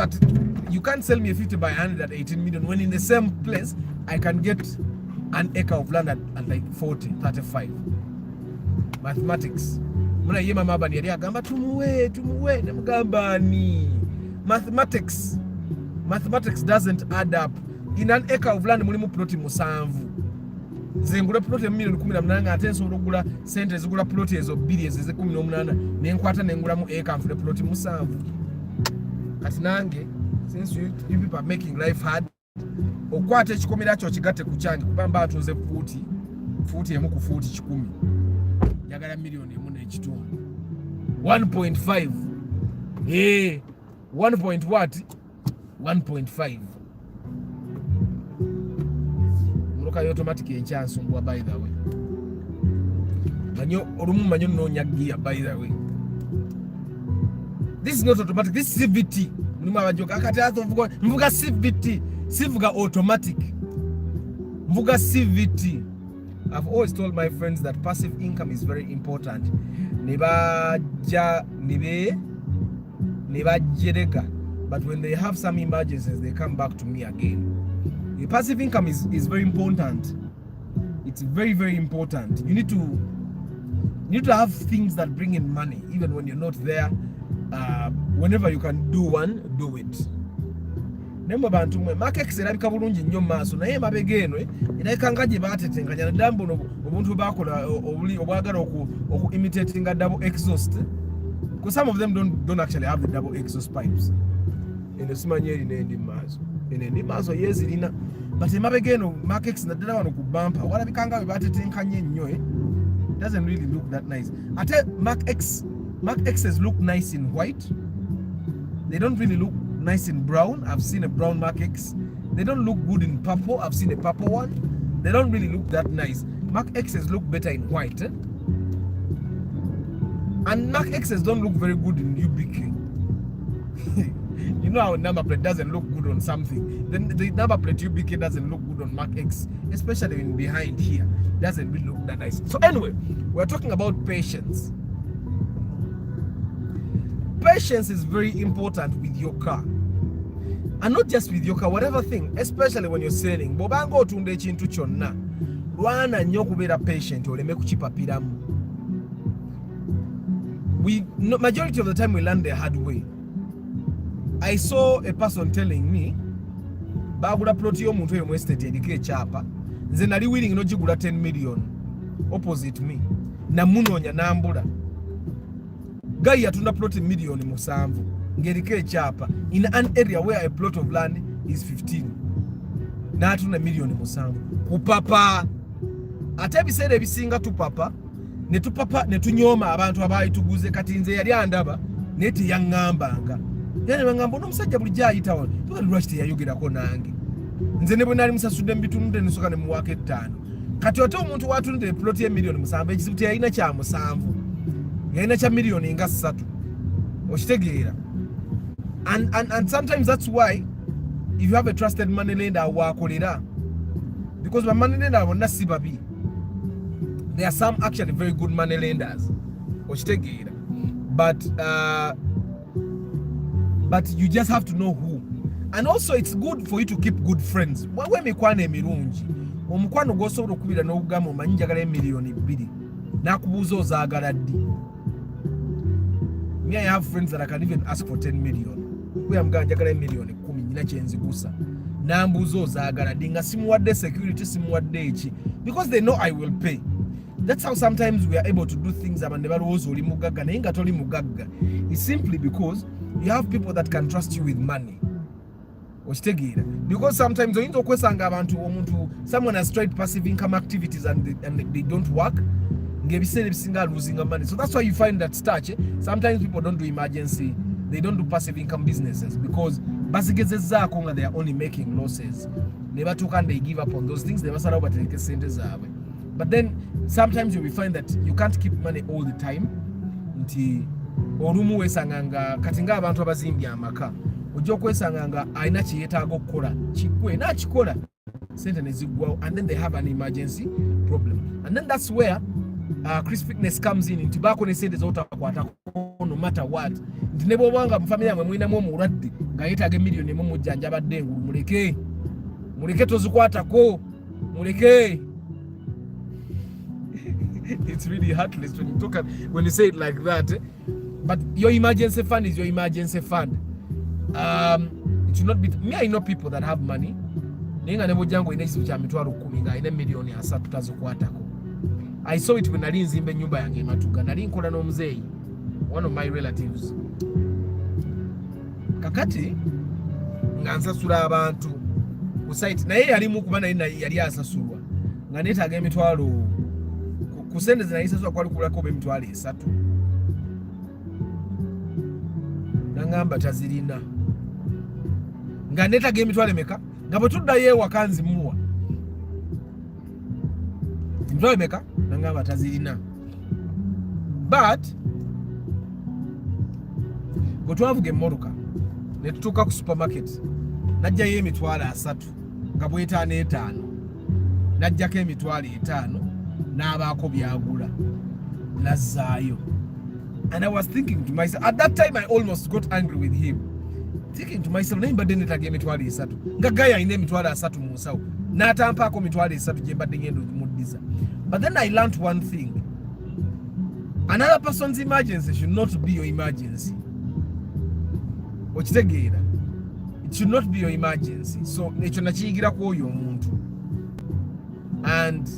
you can't sell me a 50 by 100 at 18 million when in the same place I can get an acre of land at like 40, 35. Mathematics. Mathematics doesn't add up. In an acre of land mulimu ploti musanvu. Zengula ploti million 18 ate nsologula sente zigula ploti ezo billions eze 18 nenkwata nengula mu acre mfune ploti musanvu. Kati nange since you people are making life hard, okwata ekikomera kyo kigatte ku kyange kubamba atunze futi emu ku futi 10. Njagala million emu n'ekitundu. 1.5. 1 point what? 1.5. emotoka y'automatic enkyansumbwa by the way. Olumu manyo noonya gear by the way. This is not automatic, this is CVT. Mulimu abajoka akati ato mvuga CVT, sivuga automatic. Mvuga CVT. I've always told my friends that passive income is very important. But when they have some emergencies, they come back to me again. The passive income is very important. It's very, very important. You need to have things that bring in money, even when you're not there. Whenever you can do one, do it. Nemba bantu mwe market erabika bulungi nnyo maaso naye mabega eno inaikanga gye batetenganya naddambo obuntu bakola obwagala oku imitating double exhaust, because some of them don't actually have the double exhaust pipes. Eno simanye eri nendi maaso yezirina, but emabega eno market naddala wano ku bumper walabikanga bwe batetenkanye nnyo doesn't really look that nice. Ate Mark X's look nice in white. They don't really look nice in brown. I've seen a brown Mark X. They don't look good in purple. I've seen a purple one. They don't really look that nice. Mark X's look better in white. And Mark X's don't look very good in UBK. You know how a number plate doesn't look good on something. Then the number plate UBK doesn't look good on Mark X, especially in behind here. Doesn't really look that nice. So anyway, we're talking about patience. Patience is very important with your car. And not just with your car, whatever thing, especially when you're selling. Bobanga otunde ekintu kyonna, lwana nnyo kubeera patient oleme kukipapiramu. Majority of the time we learn the hard way. I saw a person telling me, bagula plot y'omuntu oyo mu estate eriko ekyapa, nze nali willing n'ogigula 10 million opposite me, namunoonya nambula. Guy yatunda plot million 7 ng'eriko ekyapa in an area where a plot of land is 15, n'atunda million 7 kupapa. Ate ebiseera ebisinga tupapa ne tunyooma abantu abaayituguze, kati nze yali andaba naye teyaŋŋambanga. Yani bangamba n'omusajja bulijjo ayita wano tugali lwaki teyayogerako nange, nze ne bwe nali musasudde mu bitundu nesoka ne muwaako 5. Kati ate omuntu watundire plot ye million 7 ekizibu teyalina kya 7, yalina kya million nga 3. Okitegeera? And sometimes that's why if you have a trusted money lender waakolera, because my money lender bonna si babi. There are some actually very good money lenders. Okitegeera? But you just have to know who. And also it's good for you to keep good friends. Wewe mikwano emirungi, omukwano gw'osobola okubira n'okugamba omanyi njagala million 2 n'akubuuza ozaagala ddi. Me, I have friends that I can even ask for 10 million. We am njagala million 10 nina kyenzigusa. N'ambuuza ozaagala ddi nga simuwadde security simuwadde eki, because they know I will pay. That's how sometimes we are able to do things abantu balowooza oli mugagga naye nga toli mugagga. It's simply because you have people that can trust you with money. Okitegeera? Because sometimes oyinza okwesanga abantu omuntu, someone has tried passive income activities and they don't work. Ngebiseera ebisinga losing money. So that's why you find that sometimes people don't do emergency, they don't do passive income businesses because bazigezezaako nga they are only making losses. Ne batuuka and they give up on those things, ne basalawo batereke sente zaabwe. But then sometimes you will find that you can't keep money all the time. Nti olumu weesanga nga kati ng'abantu abazimbye amaka, ojja okwesanga nga alina kye yeetaaga okukola kikwe n'akikola sente ne ziggwawo, and then they have an emergency problem. And then that's where Chris Fitness comes in. Nti baako ne sente z'otakwatako no matter what. Nti ne bw'obanga mu family yamwe mulinamu omulwadde nga yeetaaga million 1 mujjanjabadde engulu, muleke tozikwatako, muleke. It's really heartless when you say it like that. But your emergency fund is your emergency fund. It should not be. Me, I know people that have money. Nenga nebo jango ina ekizibu kya mitwalo 10 nga ina million 3 tazikwatako. I saw it when nali nzimba ennyumba yange Matuga. Nali nkola n'omuzeeyi, one of my relatives. Kakati nga nsasula abantu ku site naye yalimu kuba naye yali asasulwa nga neetaaga emitwalo ku sente zinayisasula kwali kulako emitwalo 3. Nangamba tazirina nga neetaaga emitwalo emeka nga bwe tuddayo ewaka nzimuwa Mtwale meka nangamba tazirina. But bwe twavuga emmotoka ne tutuuka ku supermarket najjayo emitwalo 3 nga bw'etaano etaano najjako emitwalo 5 n'abaako byagula nazzaayo. And I was thinking to myself, at that time I almost got angry with him, thinking to myself, naye mbadde netaga emitwalo 3 nga gaya alina emitwalo 3 mu nsawo n'atampaako emitwalo 3 gye mbadde ngenda okumuddiza. But then I learned one thing, another person's emergency should not be your emergency. Okitegeera, it should not be your emergency. So ekyo nakiyigira ku oyo omuntu. And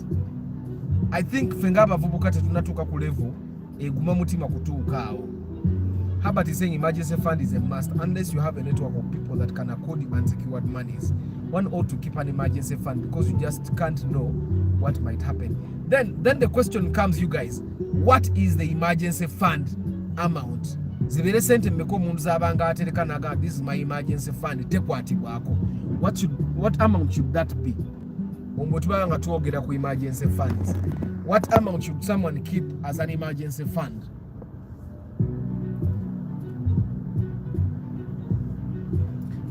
I think ffe ng'abavubuka tetunatuuka ku level eguma mutima kutuuka awo. Herbert is saying emergency fund is a must unless you have a network of people that can accord you unsecured monies. One ought to keep an emergency fund because you just can't know what might happen. Then the question comes, you guys, what is the emergency fund amount? Zibere sente mmeka omuntu z'abanga atereka naga, this is my emergency fund, tekwatibwako. What amount should that be? Ombotubanga nga twogera ku emergency funds. What amount should someone keep as an emergency fund?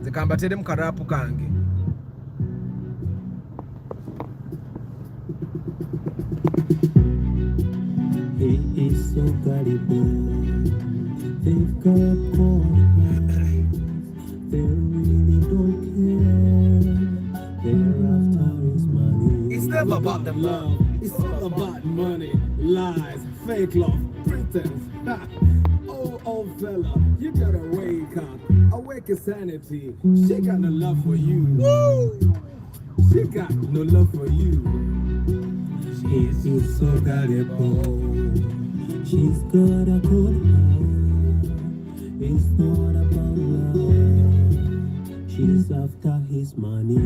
Zekambatere mu karaapu kange. He is so gullible. They've got all they really don't care. They're after his money. It's never about the love. It's all about money, lies, fake love, pretense. Oh fella, you gotta wake up, awake your sanity. She got no love for you. Woo! She got no love for you. He is so gullible. She's got a cold heart. It's not about love. She's after his money.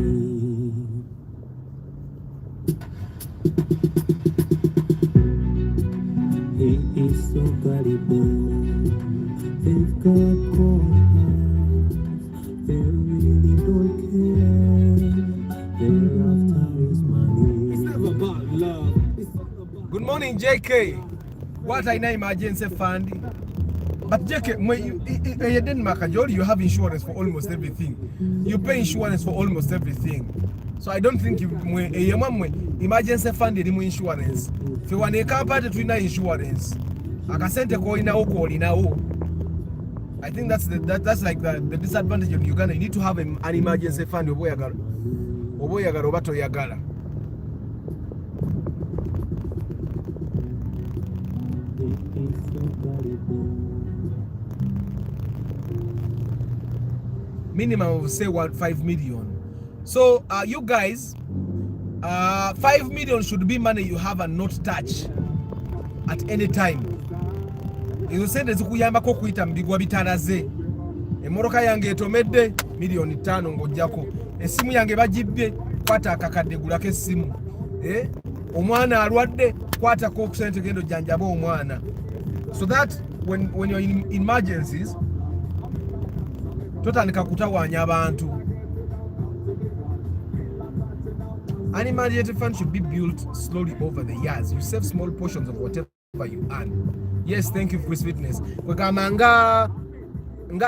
He is so gullible. They've got cold hearts. They really don't care. They're after his money. It's never about love. It's all about Good morning, JK. What I know emergency fund? But JK, when you Denmark, you have insurance for almost everything. You pay insurance for almost everything. So I don't think you emergency fund irimu insurance. Fe waneka mpate tulina insurance. Akasente koinawo kolinawo. I think that's like the disadvantage of Uganda. You need to have an emergency fund oboyagala oba toyagala. Minimum of say 5 million. So you guys, 5 million should be money you have and not touch at any time. Izo sente zikuyambako kuyita mbigwa bitalaze. Emmotoka yange etomedde $5,000,000 ng'ojjako. Essimu yange bagibbye, kwata akakadde gulako essimu. Omwana alwadde, kwatako okusente gendo jjanjaba omwana. So that when you're in emergencies, totandika kutawaanya abantu. An emergency fund should be built slowly over the years. You save small portions of whatever you earn. Yes, thank you for his witness. Nga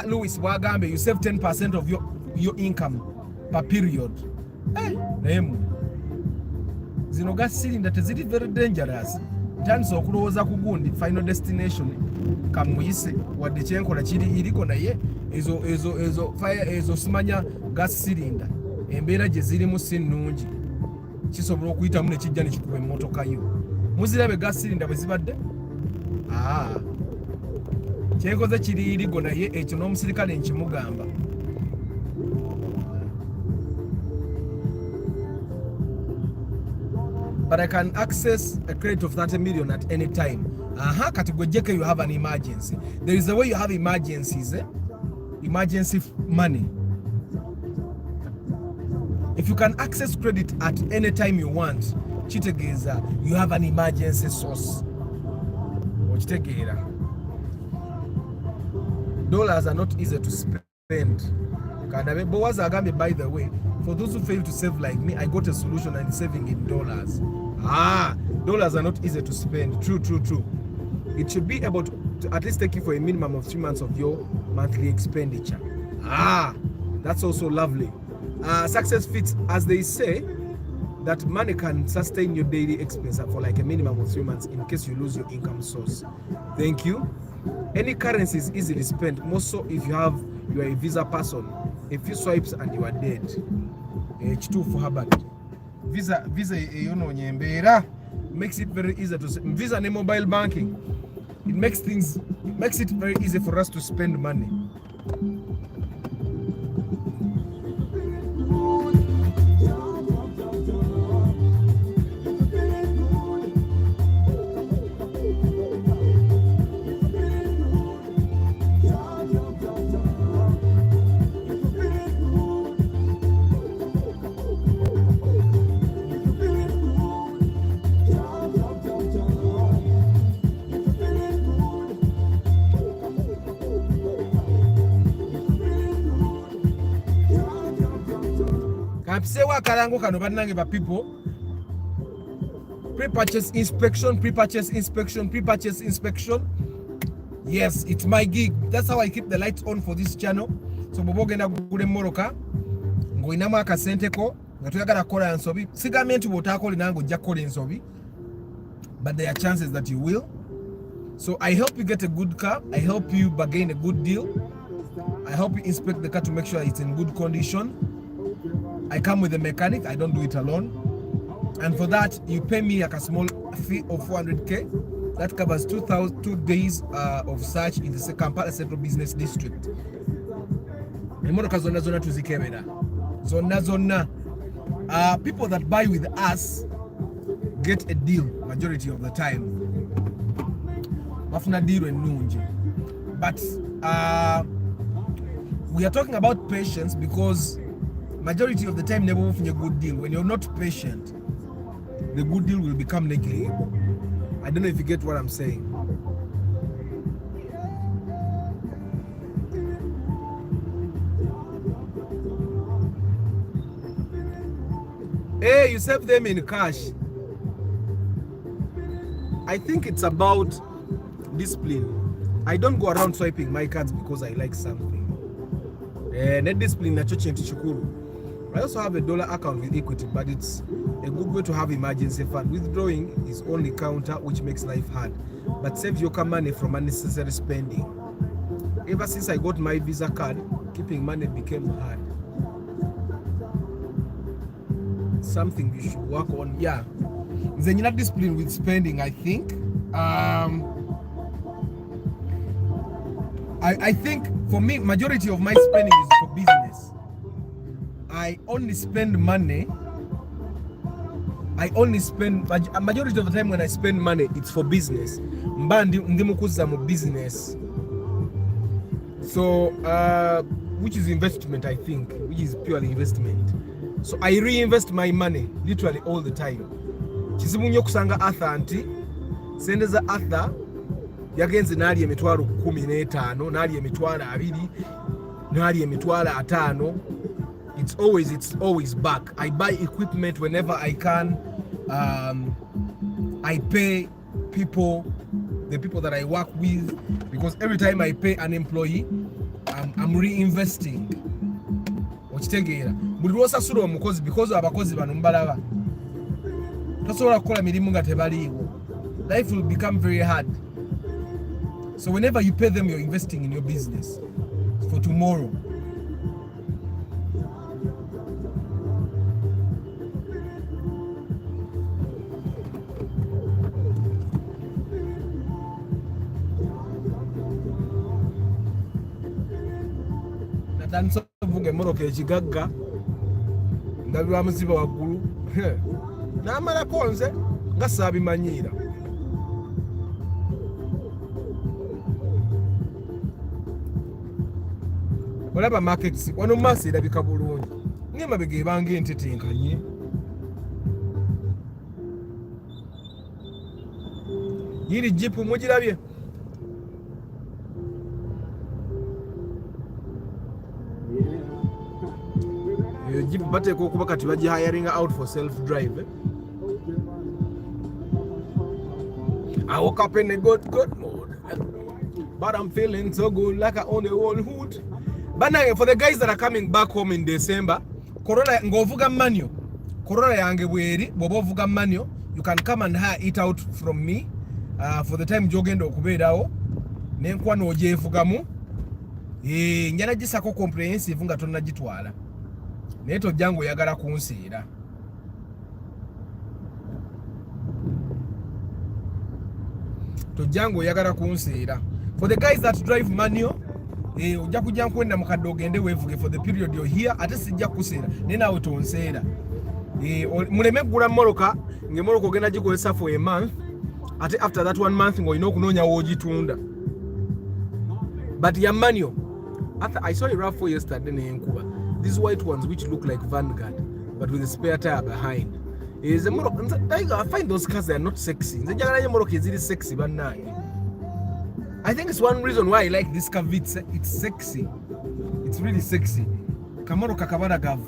Louis Wagambe, you save 10% of your income per period. Zino gas cylinder teziri very dangerous. Tandisa okulowooza ku gundi final destination kamuyise wadde kyenkola kiri iriko naye ezo simanya gas cylinder embeera gye zirimu si nnungi, kisobola okuyitamu ne kijja ne kikuba emmotoka yo. Muzirabe gas cylinder bwe zibadde? Kyenkoze kiri irigo naye ekyo n'omusirikale nkimugamba. But I can access a credit of 30 million at any time. Kati gwe JK, you have an emergency. There is a way you have emergencies, emergency money. If you can access credit at any time you want, kitegeeza you have an emergency source. Okitegeera. Dollars are not easy to spend. Kandabe Boaz agambye, by the way, for those who fail to save like me, I got a solution and saving in dollars. dollars are not easy to spend. True. It should be able to at least take you for a minimum of 3 months of your monthly expenditure. That's also lovely. Success fits, as they say, that money can sustain your daily expense for like a minimum of 3 months in case you lose your income source. Thank you. Any currency is easily spent, more so if you are a Visa person. A few swipes and you are dead. H2 for Harvard. Visa nyembera makes it very easy to Visa and mobile banking. It makes it very easy for us to spend money. Kampisewa kalango kano banange ba people. Pre-purchase inspection. Yes, it's my gig. That's how I keep the lights on for this channel. So bobo genda kugula moroka ngoinamu akasente ko nga tuyagala kola ensobi. Sigamente botakola nango ojja kola ensobi. But there are chances that you will. So I help you get a good car. I help you bargain a good deal. I help you inspect the car to make sure it's in good condition. I come with a mechanic. I don't do it alone. And for that, you pay me like a small fee of 400k. That covers 2 days of search in the Kampala Central Business District. People that buy with us get a deal majority of the time. But we are talking about patience because majority of the time never find a good deal. When you're not patient, the good deal will become negligible. I don't know if you get what I'm saying. Hey, you save them in cash. I think it's about discipline. I don't go around swiping my cards because I like something. Net discipline nacho chintu chikuru. I also have a dollar account with Equity, but it's a good way to have emergency fund. Withdrawing is only counter, which makes life hard, but saves your money from unnecessary spending. Ever since I got my Visa card, keeping money became hard. Something you should work on. Yeah, then you're not disciplined with spending. I think. I think for me, majority of my spending is for business. I only spend money. Majority of the time when I spend money, it's for business. Business. So, which is investment, I think, which is purely investment. So I reinvest my money literally all the time. Chizimunyo kusanga Arthur anti, sendeza Arthur, yagenze nali emitwalo 15, nali emitwalo 2, nali emitwalo 5. It's always back. I buy equipment whenever I can. I pay the people that I work with, because every time I pay an employee, I'm reinvesting. Because abakozi bano mbalaba tosobola kukola mirimu nga tebaliiwo. Life will become very hard. So whenever you pay them, you're investing in your business for tomorrow. Natandise okuvuga emmoroka ekigagga ndabirwa muziba waggulu n'amalako nze nga saabimanyiira. Olaba markets wano maaso erabika bulungi ng'emabega ebanga entetenkanye. Yiri jipu mugirabye? Jeep bateeka okuba kati bagihiringa out for self drive. I woke up in a good mood, but I'm feeling so good like I own the whole hood. But now for the guys that are coming back home in December, Corolla ngovuga manyo. Corolla yange bweri bobo vuga manyo. You can come and eat out from me for the time jogendo okubeerawo. Nenkwa nojevugamu. Njana gisako comprehensive nga tonna gitwala. Naye tojjangu yagala kunsiira. Tojjangu yagala kunsiira. For the guys that drive manual, ojja kujja nkwenda mu kadde ogende weevuge for the period you're here, ate sijja kuseera naye naawe tonseera. Muleme ggula mmoloka ng'emmoloka ogenda gikozesa for a month, ate after that 1 month ng'olina okunoonya woogitunda. But ya manual, I saw a RAV4 yesterday nenkuba. These white ones which look like Vanguard but with a spare tire behind. Is a Morocco. I find those cars, they are not sexy. Morocco is really sexy, but nah. I think it's one reason why I like this car. It's sexy. It's really sexy. Kamoro Kakabara Gav.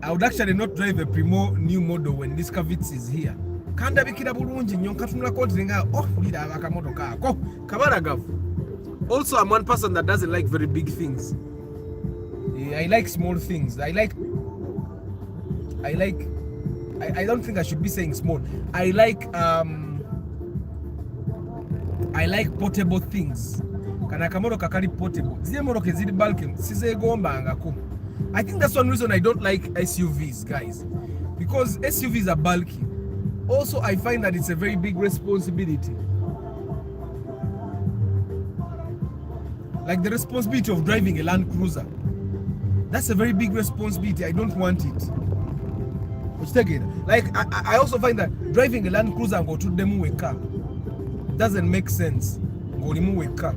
I would actually not drive a Primo new model when this car is here. Kanda bikira bulungi nyo katunula koti nga lida akamoto kako. Kabara Gav. Also, I'm one person that doesn't like very big things. I like small things. I don't think I should be saying small. I like portable things. Kana kamoro kakali portable. Zile moro kezidi bulking. Size gomba ngako. I think that's one reason I don't like SUVs, guys. Because SUVs are bulky. Also, I find that it's a very big responsibility. Like the responsibility of driving a Land Cruiser. That's a very big responsibility. I don't want it. Like I also find that driving a Land Cruiser and go to demo a car doesn't make sense. Go remove a car.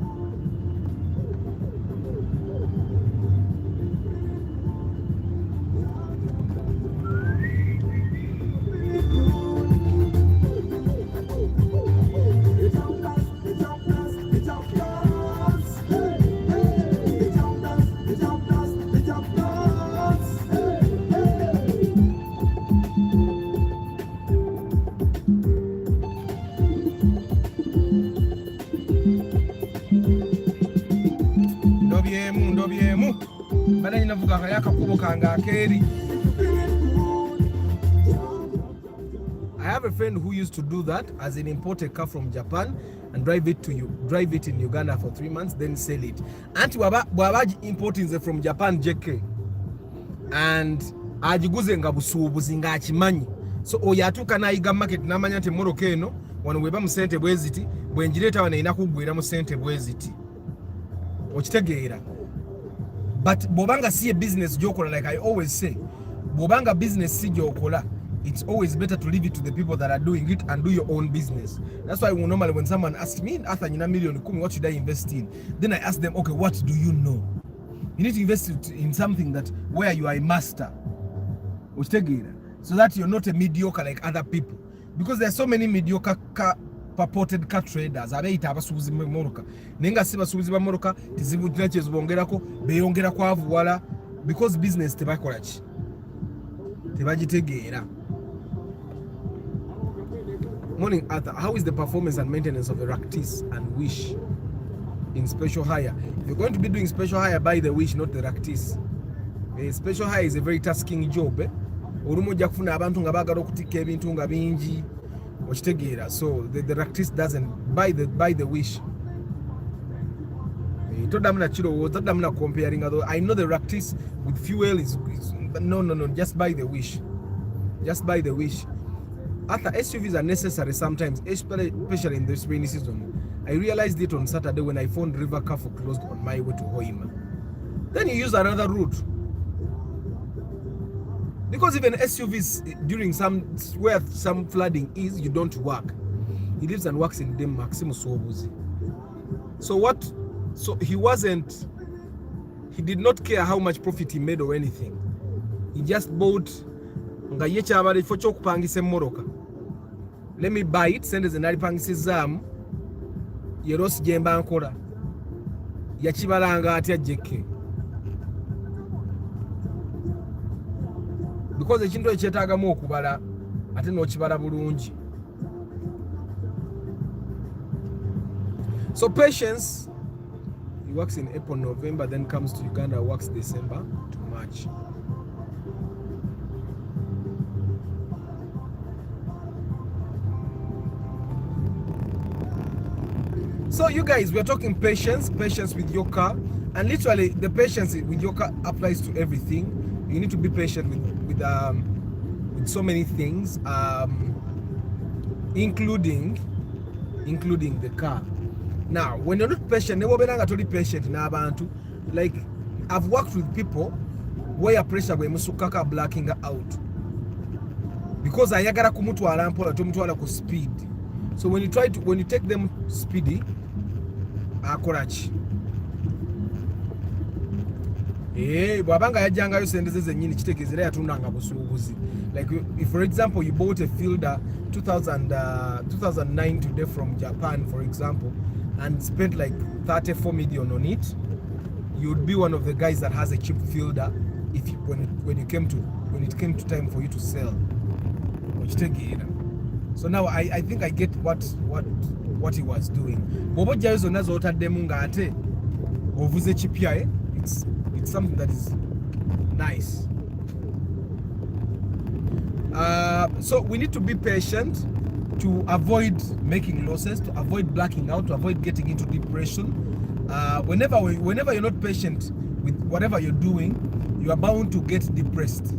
I have a friend who used to do that, as in import a car from Japan and drive it in Uganda for 3 months, then sell it. Anti wabaji importing from Japan JK and ajiguze nga busubuzi nga akimanyi. So oyatuka na iga market namanya nti Morocco eno wano weba mu sente bweziti bwenjireta wana inakugwira mu sente bweziti. Okitegeera. But bobanga si a business jokola, like I always say. Bobanga business si jokola. It's always better to leave it to the people that are doing it and do your own business. That's why normally when someone asks me, after you million, what should I invest in? Then I ask them, okay, what do you know? You need to invest in something that where you are a master. So that you're not a mediocre like other people. Because there are so many mediocre purported car traders. Abeita abasuubuzi mu Moroka. Nenga si basuubuzi ba Moroka tizibu tinachezo bongerako beyongera kwa vuwala because business tebakola ki. Tebagitegeera. Morning Arthur, how is the performance and maintenance of a Raktis and Wish in special hire? If you're going to be doing special hire, buy the Wish, not the Raktis. Special hire is a very tasking job. Olumujja kufuna abantu nga bagala okutikka ebintu nga bingi. So the Raktis doesn't buy the Wish. Comparing, although I know the Raktis with fuel is no, just buy the Wish. Just buy the Wish. After SUVs are necessary sometimes, especially in this rainy season. I realized it on Saturday when I found River Carrefour closed on my way to Hoima. Then you use another route. Because even SUVs during where some flooding is, you don't work. He lives and works in Denmark. So he did not care how much profit he made or anything. He just bought let me buy it, send as an Alipangizam Yeros Jembankora Yachibalanga Atia JK. Because the Chindo Chetaga Mokubara, I don't know Chibara Burunji. So Patience, he works in April, November, then comes to Uganda, works December to March. So you guys, we are talking patience with your car, and literally the patience with your car applies to everything. You need to be patient with so many things, including the car. Now, when you're not patient, like I've worked with people where pressure musukaka blacking out because ayagala kumutwala mpola tumutwala ku speed. So when you take them speedy, akorachi bwabanga yajjangayo sente ze zennyini kitegeezera yatundanga busuubuzi. Like if for example you bought a Fielder 2009 today from Japan, for example, and spent like 34 million on it, you'd be one of the guys that has a cheap Fielder if you, when it came to time for you to sell. So now I think I get what he was doing. It's something that is nice. So we need to be patient to avoid making losses, to avoid blacking out, to avoid getting into depression. Whenever you're not patient with whatever you're doing, you are bound to get depressed.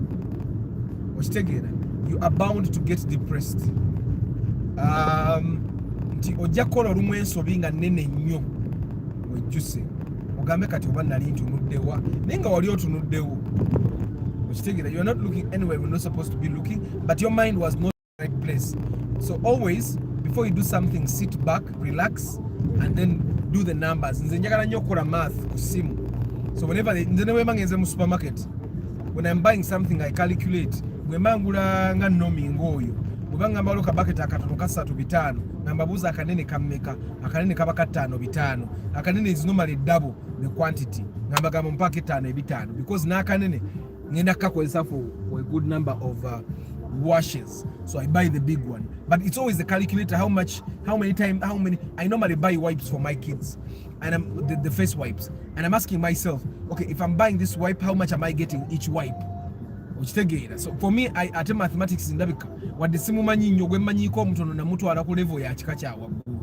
You are bound to get depressed. Nti ojja kukola olumu ensobi nga nnene nnyo wejjuse ogambe kati oba nali ntunuddewa naye nga wali otunuddewo okitegeera. You're not looking anywhere you're not supposed to be looking, but your mind was not in the right place. So always before you do something, sit back, relax, and then do the numbers. Nze njagala nnyo okukola math ku simu. So whenever nze neweema ngenze mu supermarket, when I'm buying something I calculate. Bwe mangula nga nnomi ng'oyo bwebanga mbalo kabaketi akatono ka 3-5 nambabuuza akanene kammeka, akanene kaba ka 5-5, akanene is normally double the quantity, nambagamba mpaka 5-5 because n'akanene ngenda kakozesa for a good number of washes. So I buy the big one, but it's always the calculator how many I normally buy wipes for my kids, and the face wipes, and I'm asking myself, okay, if I'm buying this wipe, how much am I getting each wipe? So for me, I at mathematics ndabika wadde simumanyi nnyo gwe mmanyiko omutono namutwala ku level ya kika kya waggulu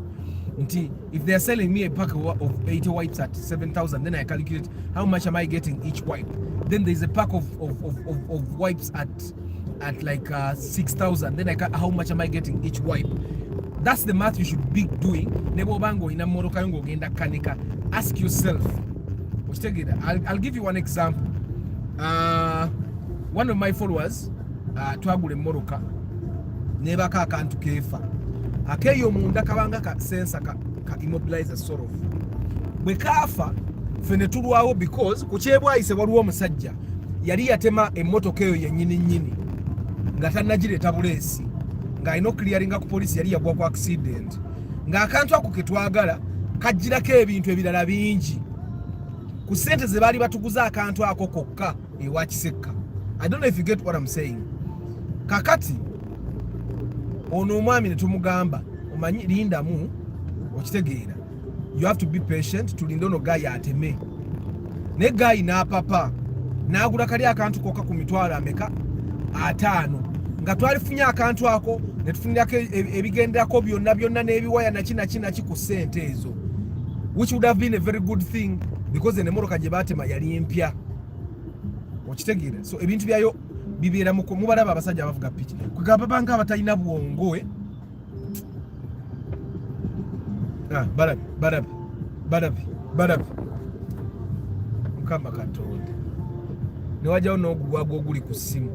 nti if they are selling me a pack of 80 wipes at 7,000, then I calculate how much am I getting each wipe. Then there's a pack of wipes at like 6,000, then how much am I getting each wipe. That's the math you should be doing. Nebo bango ina moroka yongo genda kanika. Ask yourself. I'll give you one example. One of my followers twagula emmoroka nebaka akantu keefa akeeyo munda kabanga ka sensor ka immobilizer sort of bwe kaafa fene tulwawo because kukyebwayise waliwo omusajja yali yatema emmotoka eyo yennyini nga tannagireeta buleesi ng'alina clearinga ku polisi, yali yagwa ku accident ng'akantu ako ketwagala kajjirako ebintu ebirala bingi ku ssente ze baali batuguza akantu ako kokka ewa Kisekka. I don't know if you get what I'm saying. Kakati ono omwami ne tumugamba omanyi lindamu okitegeera, you have to be patient, tulinda ono gayi ateme ne gayi n'apapa n'agula kali akantu kokka ku mitwalo ameka 5 nga twalifunye akantu ako ne tufunirako ebigenderako byonna n'ebiwaya naki ku ssente ezo, which would have been a very good thing because emmoroka gye baatema yali empya okitegeera. So ebintu byayo bibeera mubalaba abasajja abavuga piki kwegamba banga abatalina bwongo barabi mukama Katonda newajjawo n'ogugwago oguli ku ssimu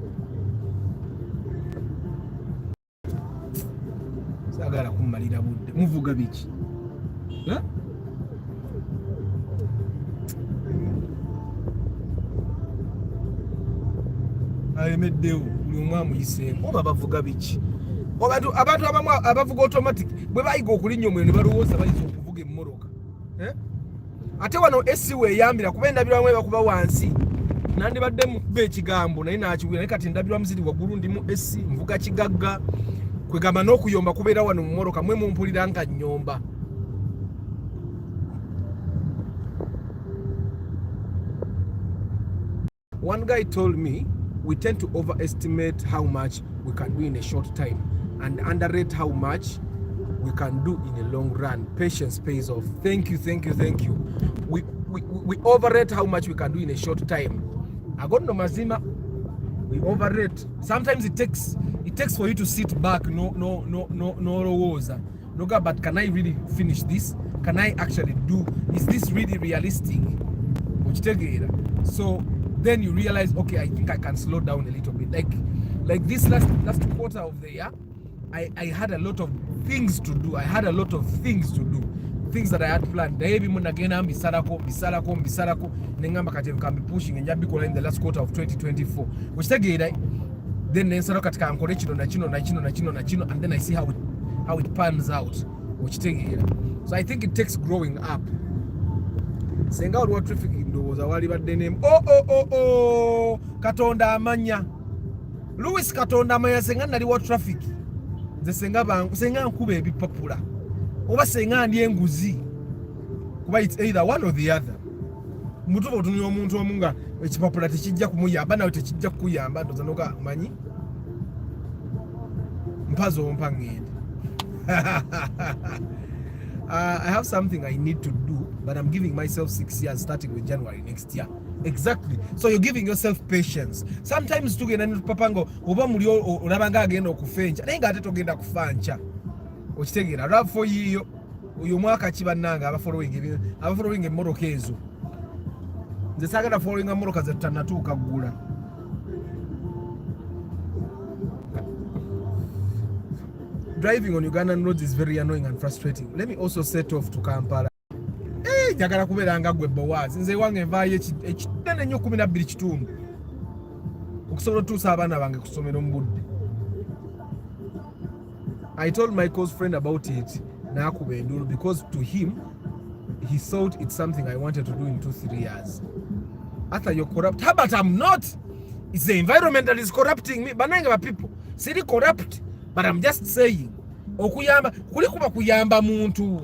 saagala kummalira budde muvuga biki ayemeddewo buli omu amuyiseemu oba bavuga biki. Abantu abamu abavuga automatic bwe bayiga okulinnya omuliro ne balowooza bayinza okuvuga emmoroka ate wano esi weeyambira kuba endabirwamu ebakuba wansi nandibadde mukuba ekigambo naye nakiwira naye kati ndabirwamu ziri waggulu ndi mu esi nvuga kigagga kwegamba n'okuyomba kubeera wano mu mmoroka mwe mumpulira nga nnyomba one guy told me we tend to overestimate how much we can do in a short time and underrate how much we can do in a long run. Patience pays off. Thank you. We overrate how much we can do in a short time. I got no mazima. We overrate. Sometimes it takes for you to sit back. No, but can I really finish this? Can I actually do? Is this really realistic? So then you realize, okay, I think I can slow down a little bit. Like this last quarter of the year, I had a lot of things to do. Things that I had planned. Bisarako. Nengamba kati can be pushing and jabikola in the last quarter of 2024. Which then nensaro katika ankole chino, and then I see how it pans out. So I think it takes growing up. Senga olwa traffic ndowooza wali badde name. Oh, Katonda amanya. Louis Katonda amanya senga nali wa traffic. Nze senga nkuba ebipapula. Oba senga ndi enguzi. Kuba it's either one or the other. Mutuvo tunyo omuntu omunga ekipapula tekijja kumuyamba nawe tekijja kukuyamba ndoza noga manyi. Mpazo mpangende. I have something I need to do, but I'm giving myself 6 years starting with January next year. Exactly. So you're giving yourself patience. Sometimes tugenda papango oba muri olabanga agenda okufencha naye nga ate togenda kufancha. Okitegera rap for yiyo uyu mwaka kibannanga abafollowing emmoroka ezo. Nze sagala following emmoroka zettanatuuka ggula. Driving on Ugandan roads is very annoying and frustrating. Let me also set off to Kampala. Jagala kubeera nga gwe Boaz. Nze wange nvaayo ekinene nnyo 12 kitundu. Okusobola otuusa abaana bange ku ssomero mu budde. I told my close friend about it n'akuba endulu because to him, he thought it's something I wanted to do in 2-3 years. After you're corrupt, how about I'm not? It's the environment that is corrupting me. Bananga people, siri corrupt. But I'm just saying, okuyamba kuli kuba kuyamba muntu.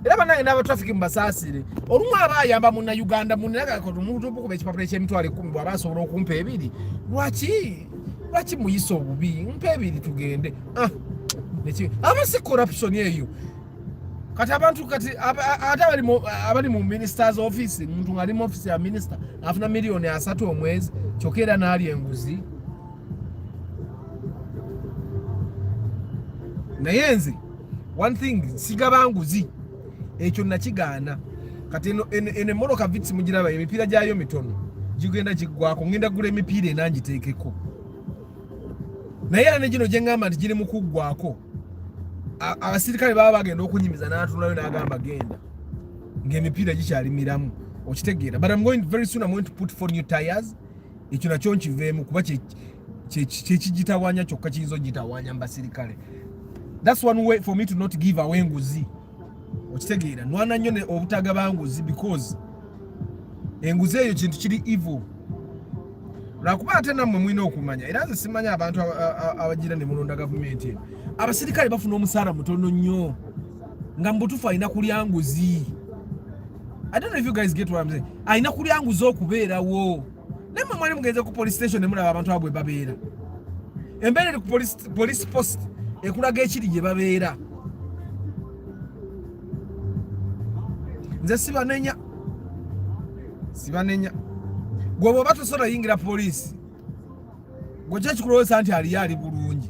Era banange n'aba traffic mbasasire. Olumu abayamba munna Uganda munnaga ko omuntu okuba ekipapula eky'emitwalo 10 bw'aba asobola okumpa ebiri. Lwaki muyisa obubi? Mpa ebiri tugende. Aba si corruption eyo. Kati abantu abali mu minister's office, muntu ngali mu office ya minister afuna milioni 3 omwezi kyokera n'ali enguzi. Nayenzi one thing sigabanguzi ekyo nakigaana kati ene moroka vitsi mugiraba emipira gyayo mitono gigenda giggwako ngenda gula emipiira enangiteekeko naye era negino gyengamba nti giri mu kuggwako abasirikale baba bagenda okunyimiza n'atulayo n'agamba genda ng'emipiira gikyalimiramu okitegeera. But I'm going very soon, I'm going to put 4 new tires. Ekyo nakyo nkiveemu kuba kyekigitawanya kyokka kiyinza ogitawanya mbasirikale. That's one way for me to not give away nguzi. Okitegeera nwana nnyo obutagaba nguzi because enguzi eyo kintu kiri evil. Lwakuba ate nammwe mwina okumanya era nze simanya abantu abagira ne mulonda gavumenti eno. Abasirikale bafuna omusaala mutono nnyo nga mbutufu alina kulya nguzi. I don't know if you guys get what I'm saying. Alina kulya nguzi okubeerawo. Nammwe mwali mugenze ku police station ne mulaba abantu abwe babeera. Embeera ku police post ekulaga ekiri gye babeera. Nze sibanenya gwe bw'oba tosobola yingira poliisi gwe kyekikulowesa nti ali bulungi.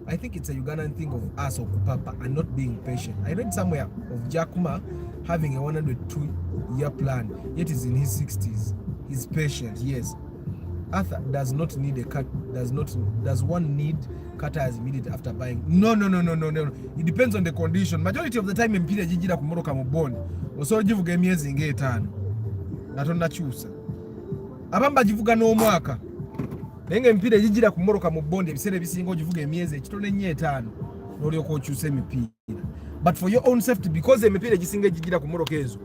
I think it's a Ugandan thing of us of Papa and not being patient. I read somewhere of Jakuma having a 102-year plan, yet he's in his 60s. He's patient, yes. Arthur does not need a cut. Does one need cutters immediately after buying? No. It depends on the condition. Majority of the time, mpira jijira kumoroka mu bond. Osobola givuga emyezi nga 5. Natonda kyusa. Abamba givuga n'omwaka. Naye mpira jijira kumoroka mu bond ebiseera ebisinga ogivuga emyezi ekitone nnyo 5. N'olyoka okyusa emipiira. But for your own safety, because emipiira gisinga jijira kumoroka ezo,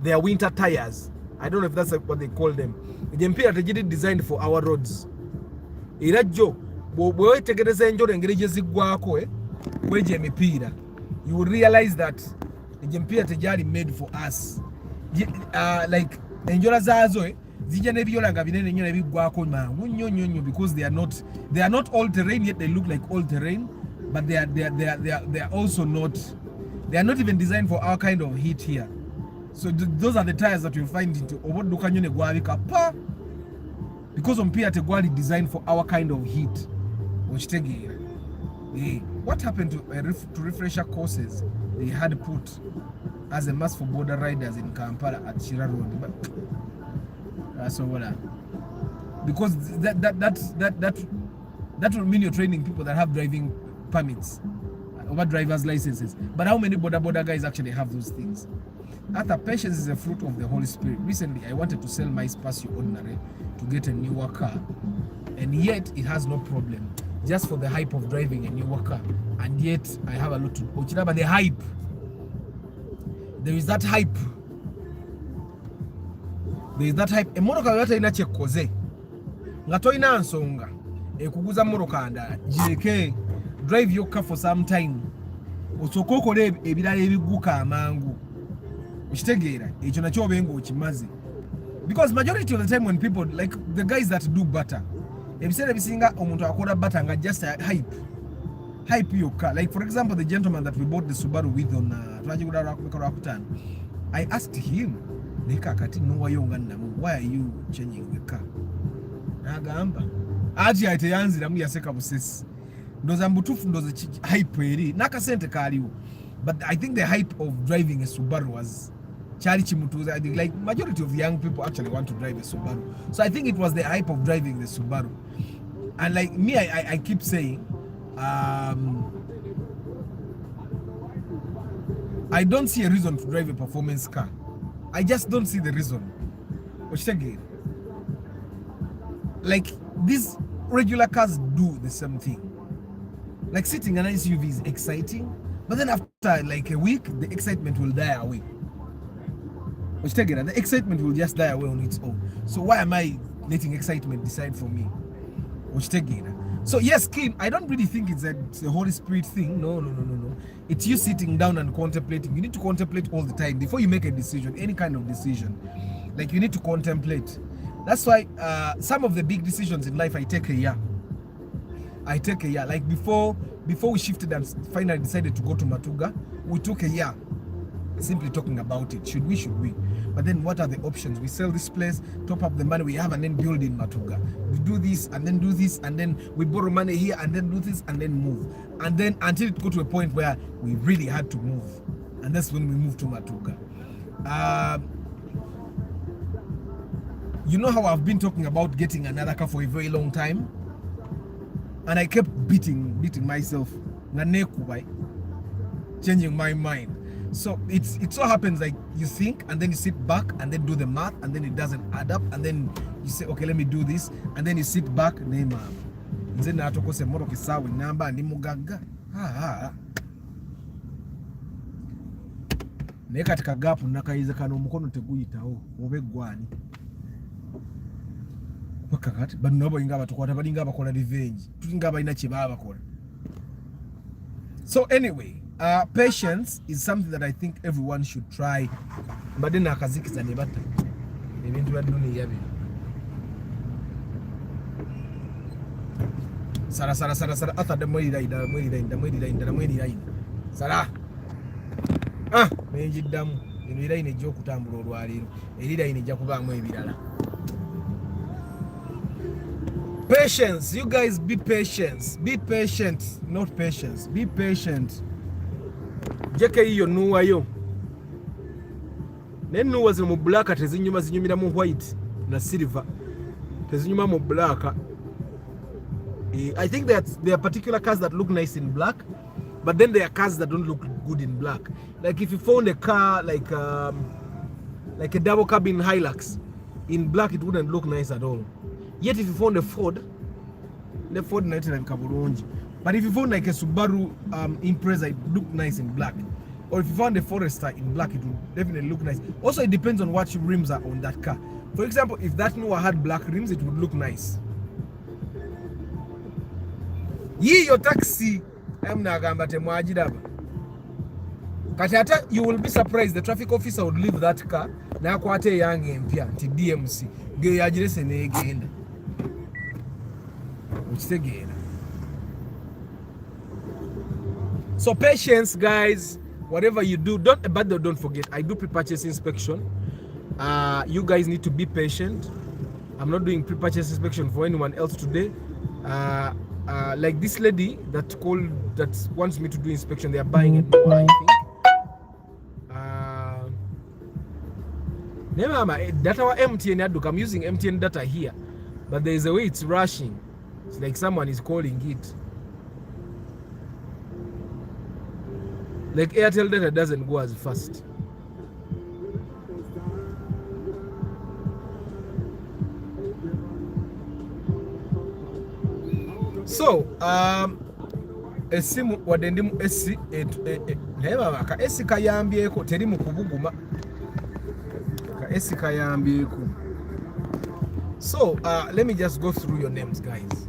they are winter tires. I don't know if that's what they call them. The mpira tegiri designed for our roads. Era jjo bwe tegereza enjolo engeri gye ziggwako kweje emipiira, you will realize that the mpira tejali made for us. Like enjola zaazo Zija nebyola nga binene nnyo nebigwako mangu nnyo because they are not all terrain, yet they look like all terrain, but they are also not, they are not even designed for our kind of heat here. So those are the tires that you'll find into obodduka nnyo ne gwabika pa, because omupiira tegwali designed for our kind of heat. Okitegeera. What happened to refresher courses they had put as a must for border riders in Kampala at Shira Road? But that's all. Because that will mean you're training people that have driving permits over driver's licenses. But how many border guys actually have those things? After patience is a fruit of the Holy Spirit. Recently, I wanted to sell my Spacio Ordinary to get a newer car, and yet it has no problem, just for the hype of driving a newer car. And yet I have a lot to Ochiraba, the hype. There is that hype. There is that hype. Emotoka yote ina chekoze. Nga toina nsonga. Ekuguza moroka ndala. JK, drive your car for some time. Osokokole ebirala ebiguka amangu. Okitegeera, ekyo nakyo obenga okimaze. Because majority of the time when people, like the guys that do butter, ebiseera bisinga omuntu akola butter nga just hype your car. Like for example, the gentleman that we bought the Subaru with on I asked him, why are you changing the car? Nagamba aji aiteyanziramu yaseka busesi ndoza mbutufu ndoza hype eri nakasente kaliwo. But I think the hype of driving a Subaru was chali chimutuza. I think like majority of young people actually want to drive a Subaru, so I think it was the hype of driving the Subaru. And like me, I keep saying, I don't see a reason to drive a performance car. I just don't see the reason. Like these regular cars do the same thing. Like sitting in an SUV is exciting, but then after like a week, the excitement will die away. The excitement will just die away on its own. So why am I letting excitement decide for me? So yes, Kim, I don't really think it's a Holy Spirit thing. No. It's you sitting down and contemplating. You need to contemplate all the time before you make a decision, any kind of decision. Like you need to contemplate. That's why some of the big decisions in life, I take a year. Like before we shifted and finally decided to go to Matuga, we took a year simply talking about it. Should we? But then what are the options? We sell this place, top up the money we have, and then build in Matuga. We do this and then do this, and then we borrow money here and then do this and then move. And then until it got to a point where we really had to move. And that's when we moved to Matuga. You know how I've been talking about getting another car for a very long time? And I kept beating myself, changing my mind. So it so happens like you think and then you sit back and then do the math and then it doesn't add up, and then you say, okay, let me do this, and then you sit back and then natokose moro kisawe namba ndi mugaga ne katika gap nakayizekana omukono teguyitawo obe gwani bakakati banabo inga batukwata balinga bakola revenge tulinga balina kibaba bakola. So anyway, patience is something that I think everyone should try. But then akazikiza ne bata ebintu bya dunia bino sara atada mwiri sara menjiddamu eno era ine ejja okutambula olwaleero erira ine ejja kubaamu ebirala. Patience, you guys, be patient, not patience, be patient. Jeke hiyo nuwa yo nenuwa zino mu black tezinyumira mu white na silver, tezinyuma mu black. I think that there are particular cars that look nice in black, but then there are cars that don't look good in black. Like if you found a car like a double cabin Hilux in black, it wouldn't look nice at all. Yet if you found a Ford, the Ford 99 kabulungi. But if you found like a Subaru Impreza, it look nice in black. Or if you found a Forester in black, it would definitely look nice. Also, it depends on what rims are on that car. For example, if that Noah had black rims, it would look nice. Your taxi, I'm not going to Katata, you will be surprised. The traffic officer would leave that car. Na kwate yange empia nti DMC. Ge yagirese negenda. Ukitegeera. So patience, guys. Whatever you do, don't forget. I do pre-purchase inspection. You guys need to be patient. I'm not doing pre-purchase inspection for anyone else today. Like this lady that wants me to do inspection, they are buying it more, I think. Data wa MTN aduka. I'm using MTN data here, but there is a way it's rushing. It's like someone is calling it. Like Airtel data doesn't go as fast. So esimu wadendimu esi naye ka esi kayambyeko teri mu kubuguma ka esi kayambyeko. So let me just go through your names, guys.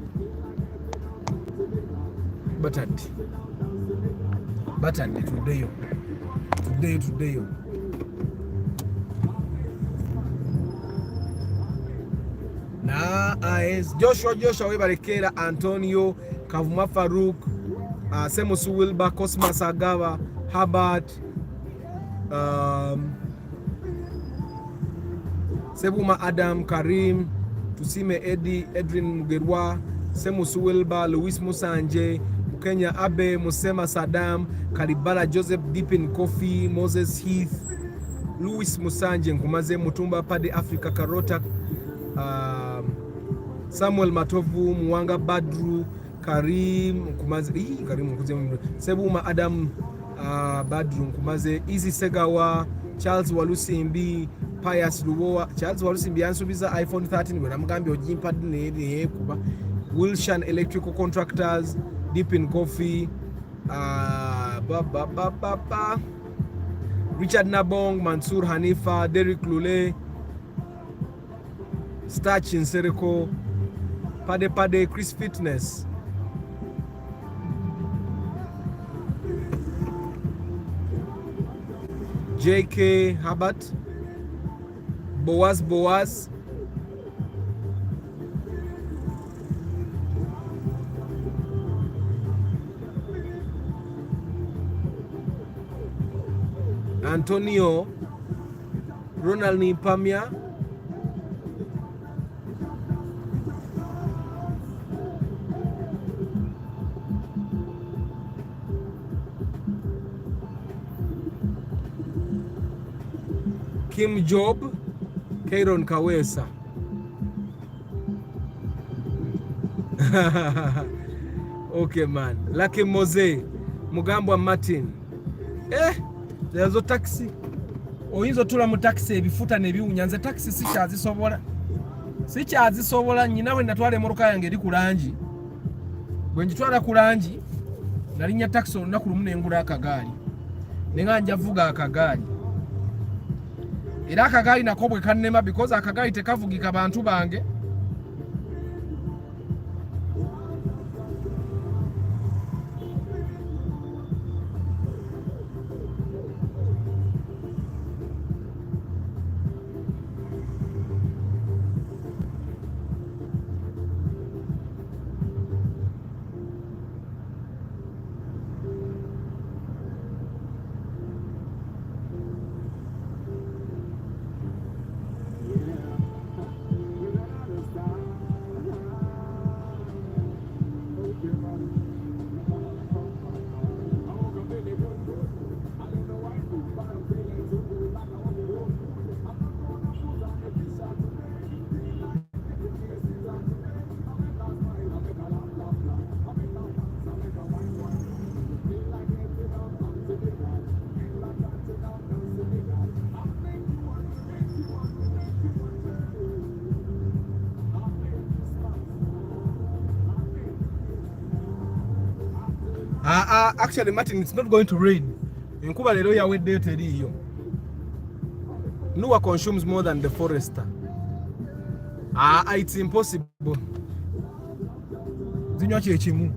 Batandi today Nice. Joshua Webarekera, Antonio Kavuma Farouk, Semusu Wilba, Cosmas Agava, Herbert, Sebuma Adam, Karim, Tusime Eddie, Edwin Mugerwa, Semusu Wilba, Luis Musanje, Kenya Abe, Musema Saddam, Karibala Joseph, Deepin Kofi, Moses Heath, Luis Musanje, Nkumaze Mutumba, Pade Africa Karota, Samuel Matovu, Mwanga Badru, Karim Nkumaze, Sebuma Adam, Badru Nkumaze, Easy Segawa, Charles Walusimbi, Pius Luwoa. Charles Walusimbi ansubiza iPhone 13 when amugambi ojimpad ne kuba. Wilshan Electrical Contractors, Deep in Coffee, Richard Nabong, Mansour Hanifa, Derek Lule, Starch in Seriko, Pade, Chris Fitness, JK Habat, Boaz, Antonio, Ronald Nimpamia, Kim Job, Kairon Kawesa. Okay, man. Lucky Mose, Mugambwa Martin. There's taxi. Oyinza otula mu taxi ebifuta ne biwunyanze taxi sikyazisobola nyinawe natwala emmotoka yange eri ku langi. Bwe njitwala ku langi nalinya taxi olunaku lumu nengula akagaali. Nenga njavuga akagaali. Era akagaali nako bwe kannema because akagaali tekavugika bantu bange. Actually, Martin, it's not going to rain. Nkuba lero yawedde teriyo. Nuwa consumes more than the forester. It's impossible. Zinywa kyekimu.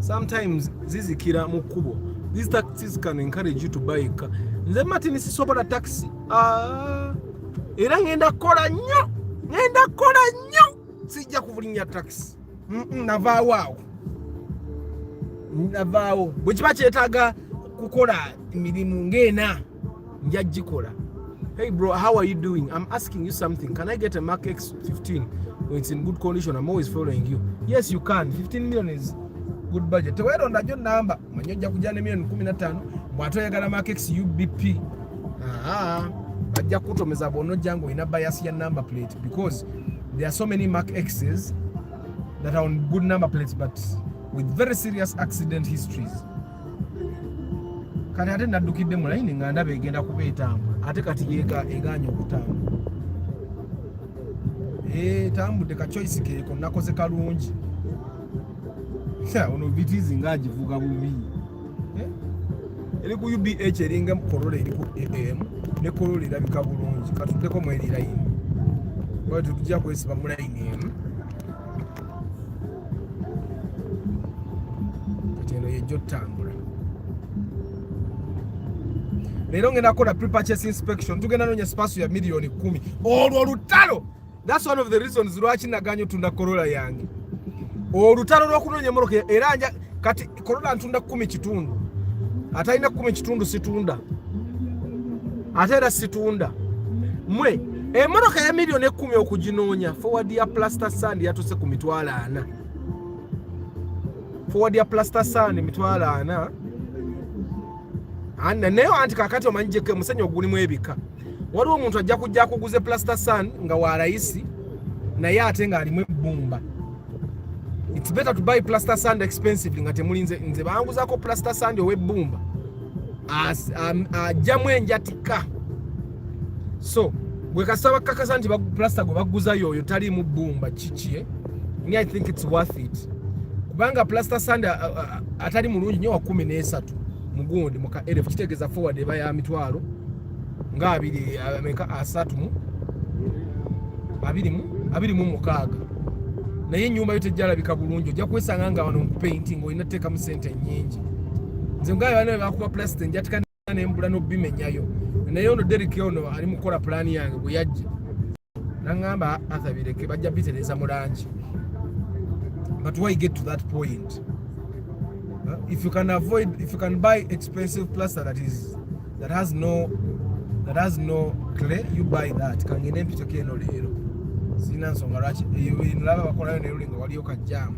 sometimes zizikira mu kkubo. These taxis can encourage you to buy a car. Nze Martin sisobola taxi. Era ngenda kola nnyo. Sijja kuvulinya taxi. Navaawo. Bwe kiba kyetaaga kukola emirimu ng'ena nja gikola. Hey bro, how are you doing? I'm asking you something. Can I get a Mark X15 when it's in good condition? I'm always following you. Yes, you can. 15 million is good budget. Teweronda jo namba. Manyojja kujana milioni 15. Bwatoyagala Mark X UBP. Bajja kutomeza bono jango ina bias ya number plate because there are so many Mark X's that are on good number plates but with very serious accident histories. Kati ate naddukidde mu layini nga ndaba egenda kubeetamba ate kati eganya okutamba. Tambudde ka choice keeko nakoze kalungi. Ono bitizi ng'agivuga bubi. Eri ku UBH eringa Corolla eri ku AM ne Corolla erabika bulungi. Katuddeko mu eri layini. Bwe tujja kwesiba mu layini emu. Kati eno yejjo ttambula. Leero ngenda kola pre-purchase inspection. Tugenda nonya space ya milioni 10. Olwo lutalo. That's one of the reasons lwaki naganyo tunda Corolla yange. Olutalo lw'okunonya emmotoka era nja kati Corolla ntunda 10 kitundu. Atalina 10 kitundu situunda. Ate era situunda. Mwe emmotoka ya milioni 10 okuginoonya forward ya plaster sand yatuse ku mitwalo 4. Forward ya plaster sand mitwalo 4. Nayo anti kakati omanjike musenyo ogulimu ebika. Waliwo omuntu ajja kujja kuguze plaster sand nga wa raisi naye ate nga alimu ebbumba. It's better to buy plaster sand expensively nga temulinze nze banguzaako plaster sand ow'ebbumba ajjamu enjatika. So bwe kasaba kakasa nti plaster gwe baguza yoyo talimu bbumba kiki I think it's worth it. Kubanga plaster sand atali mulungi nnyo wa 13 mugundi muka elef kitegeeza forward eba ya mitwalo nga 26 naye ennyumba yo tejjalabika bulungi ojja kwesanga nga wano painting olina teekamu sente nnyingi. Nze ngayo bano bakuba plastic njatika nembula n'obimenyayo naye ono Derek ono ali mu kukola plan yange bwe yajja n'aŋŋamba athabireke bajja bitereza mu langi. But why get to that point? If you can buy expensive plaster that has no clay, you buy that. Kangene mpito keno leero. Sina nsonga lwaki nalaba bakolayo ne lulinga waliyo kajjamu.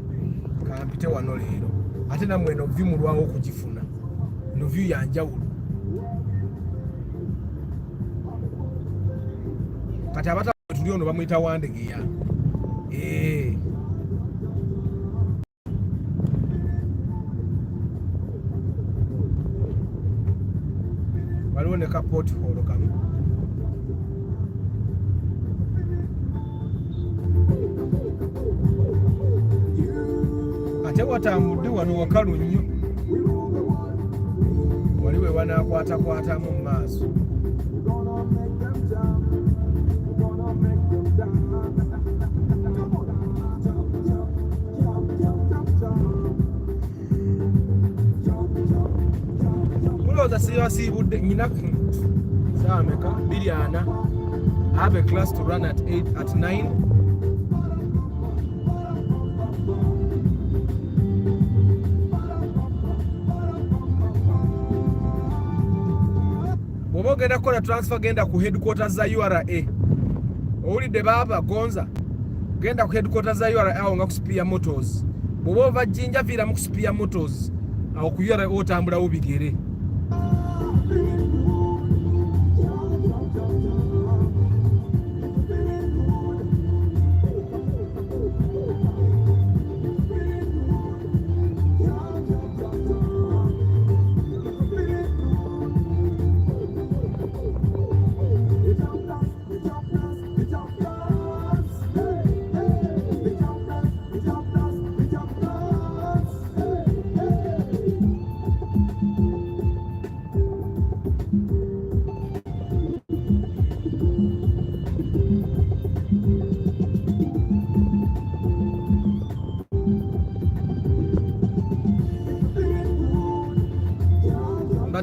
Kampite wano leero. Ate namwe no view mulwawo okugifuna. No view ya njawulo. Kati abata tuli ono bamuyita Wandegeya. Waliwo ne ka pothole kamu. Ate watambudde wano wakalu nnyo. Waliwe wanaakwatakwata mu maaso. Mulowooza siibudde nnyina saawa meka 2:40. I have a class to run at 9. Bw'oba ogenda kukola transfer genda ku headquarters za URA. Owulidde baaba Gonza? Genda ku headquarters za URA awo nga ku Spear Motors. Bw'oba ova Jinja viiramu ku Spear Motors awo ku URA otambulawo bigere.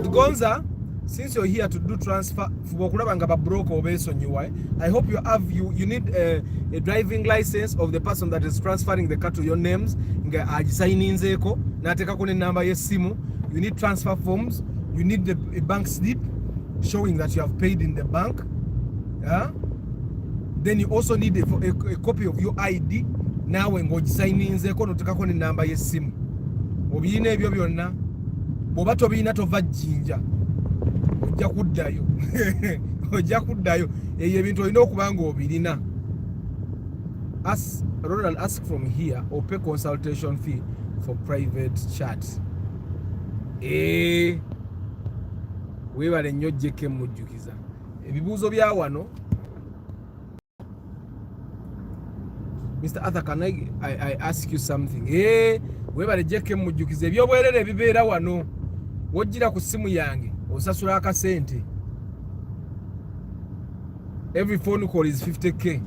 But Gonza, since you're here to do transfer, I hope you need a driving license of the person that is transferring the car to your names. You need transfer forms. You need a bank slip showing that you have paid in the bank. Yeah? Then you also need a copy of your ID. Now when go sign in the number yesimu. Obiyina ebyo byonna. Boba tobiyina tova jinja. Ojja kuddayo. Ojja kuddayo. Eyo ebintu olina okuba nga obirina. Rather than ask from here or pay consultation fee for private chat. Weebale nnyo jjeke mujjukiza. Ebibuuzo bya wano. Mr. Arthur, can I ask you something? Weebale jjeke mujjukiza. Ebyobwerere ebibeera wano. Wojjira ku simu yange osasula akasente. Every phone call is 50k.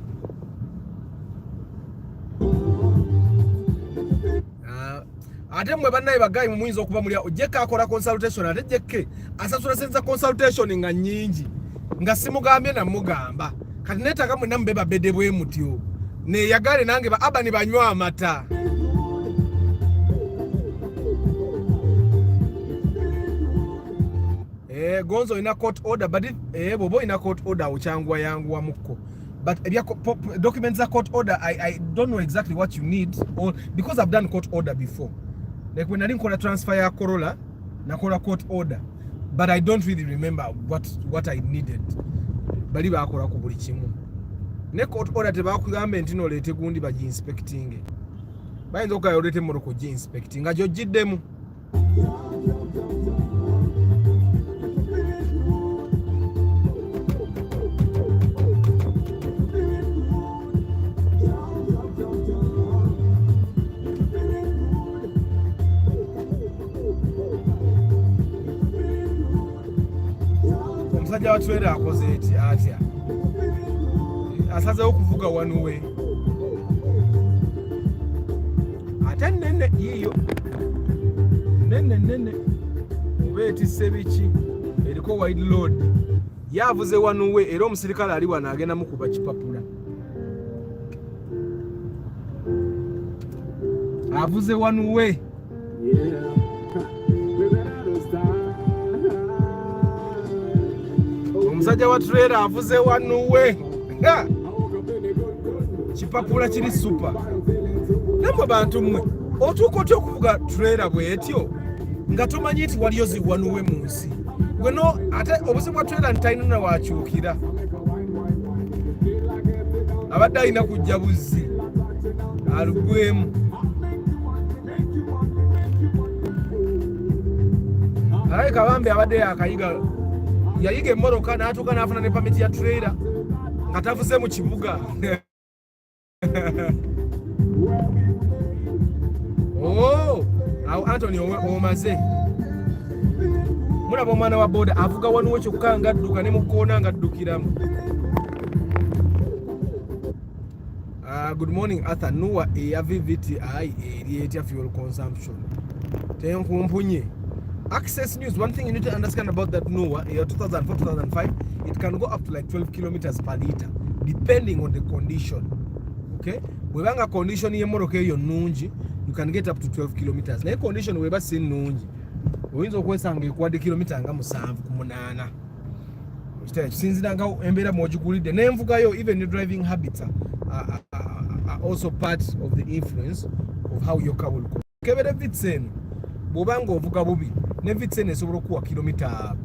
Ate mwe bannaye bagayi muyinza okuba muli ojjeka akola consultation ate jjeke asasula senza consultation nga nnyingi nga simugambye namugamba kati neetaaga mwenna mube babedde bwe mutyo neeyagale nange abani banywa amata. Gonzo ina court order but bobo ina court order ochangwa yangu wa mukko. But documents are court order. I don't know exactly what you need, or because I've done court order before. Like when I didn't call a transfer ya Corolla, na call a court order. But I don't really remember what I needed. Bali ba akola ku buli kimu. Ne court order te ba kugamba ntino lete gundi ba inspecting. Bayinza okayolete moro ko inspecting. Nga jojiddemu. Omusajja wa trailer akoze eti atya. Asazeewo okuvuga one way. Ate nene yiyo. Nene. Oba etisse biki. Eriko wide load. Yavuze one way era omusirikale ali wano agenda mukuba kipapula. Avuze one way. Omusajja wa trailer avuze one way. Kipapula kiri super. Namwe bantu mmwe otuuka otya okuvuga trailer bwetyo nga tomanyi nti waliyo zi one way mu nsi. Gweno ate obuzibu bwa trailer ntalina na wakyukira. Abadde alina kujja buzzi alugwemu. Alaye Kabambe abadde yakayiga yayiga emmoroka n'atuuka n'afuna ne pamiti ya trailer nga tavuze mu kibuga. Awo Anthony omaze. Mulaba omwana wa boda avuga wanuwe kyokka nga adduka ne mu kkoona nga addukiramu. Good morning Arthur. Nuwa eya VVTI eri etya fuel consumption. Tenkumpunye. Access News, one thing you need to understand about that NOAA, 2004-2005, it can go up to like 12 kilometers per liter, depending on the condition. Okay? Webanga condition yemoroke yo nunji, you can get up to 12 kilometers. Na condition weba si nunji, oyinza okwesanga ekwade kilometer nga 7 ku 8. Sinzira nga embera mojugulide n'envuga yo, even your driving habits are also part of the influence of how your car will go. Kebere vitseno bobanga ovuga bubi ne vitseno esobola okuwa kilomita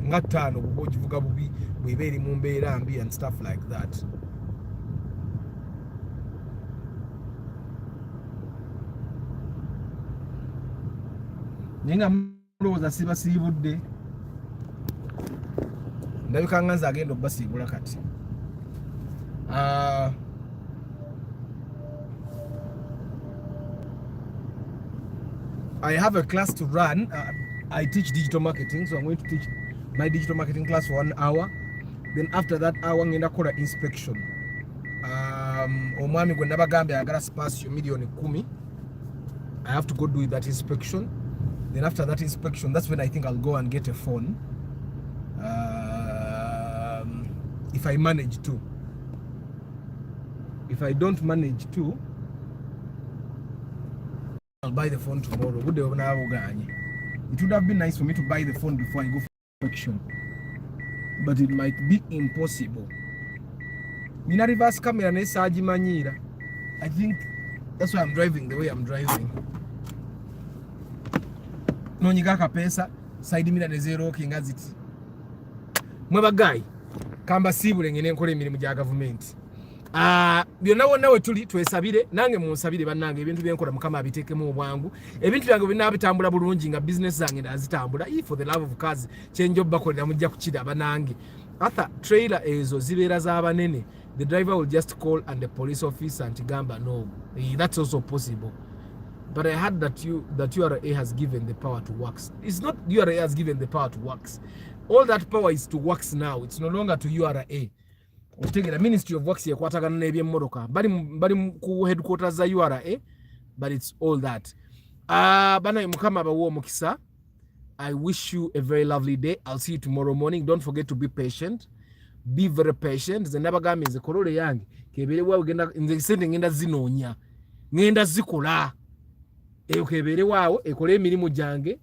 nga 5 bwo ogivuga bubi bweba eri mu mbeera mbi and stuff like that. Ninga mloza siba sibudde ndabika nganza agenda obasibula kati. I have a class to run. I teach digital marketing, so I'm going to teach my digital marketing class for 1 hour. Then after that hour, I'm going to call an inspection. Omwami gwe nabagambe agala space million 10. I have to go do that inspection. Then after that inspection, that's when I think I'll go and get a phone. If I manage to. If I don't manage to, I'll buy the phone tomorrow. It would have been nice for me to buy the phone before I go for inspection, but it might be impossible. Mina reverse camera nesaji manyira. I think that's why I'm driving the way I'm driving. No nyigaka pesa side mirror ne zero king as it. Mweba guy kamba sibule ngene nkole emirimu gya government. Byonna wonna we tuli twesabire nange munsabire bannange ebintu byenkola mukama abiteekemu obwangu ebintu byange binaabitambula bulungi nga business zange nazitambula for the love of cause kyenjo bakolera mujja kukira banange atha trailer ezo zibeera z'abanene the driver will just call and the police officer and gamba no. That's also possible, but I heard that URA has given the power to works. It's not URA has given the power to works. All that power is to works now. It's no longer to URA. The Ministry of Works yakwatagana n'ebyemmotoka bali ku headquarters za URA, but it's all that. Bana mukama abawo omukisa. I wish you a very lovely day. I'll see you tomorrow morning. Don't forget to be patient. Be very patient. Ze nabagambye nze kolole yange kebere wawe genda nze sente ngenda zinoonya ngenda zikola kebere wawe ekole emirimu gyange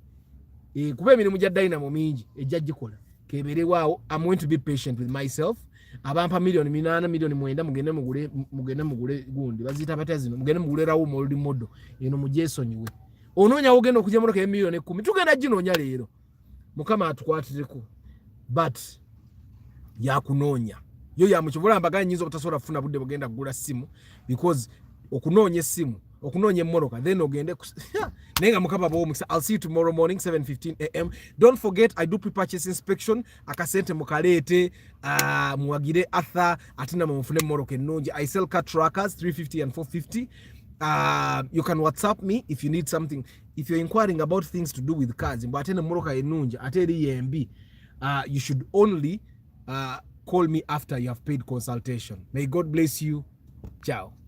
kuba emirimu gya Dynamo mingi ejja gikola kebere wawe. I'm going to be patient with myself. Abampa milioni 8 milioni 9 mugende mugule gundi bazita bata zino mugende mugule rawo moldi modo eno mujesonyiwe onoonya ogenda okujja motoka emilioni 10 tugenda ginoonya leero mukama atukwatireko but yakunoonya yo ya mukibula mbaga nyinzo butasobola kufuna budde bugenda kugula simu because okunoonya simu okunoonya emmotoka then ogende nenga mukaba bo mukisa. I'll see you tomorrow morning 7:15 a.m. Don't forget I do pre-purchase inspection akasente mukalete muwagire atha atina mufune mmoroka ennungi. I sell car trackers 350 and 450. You can WhatsApp me if you need something, if you're inquiring about things to do with cars but atena mmoroka ennungi ate eri yembi. You should only call me after you have paid consultation. May God bless you. Ciao.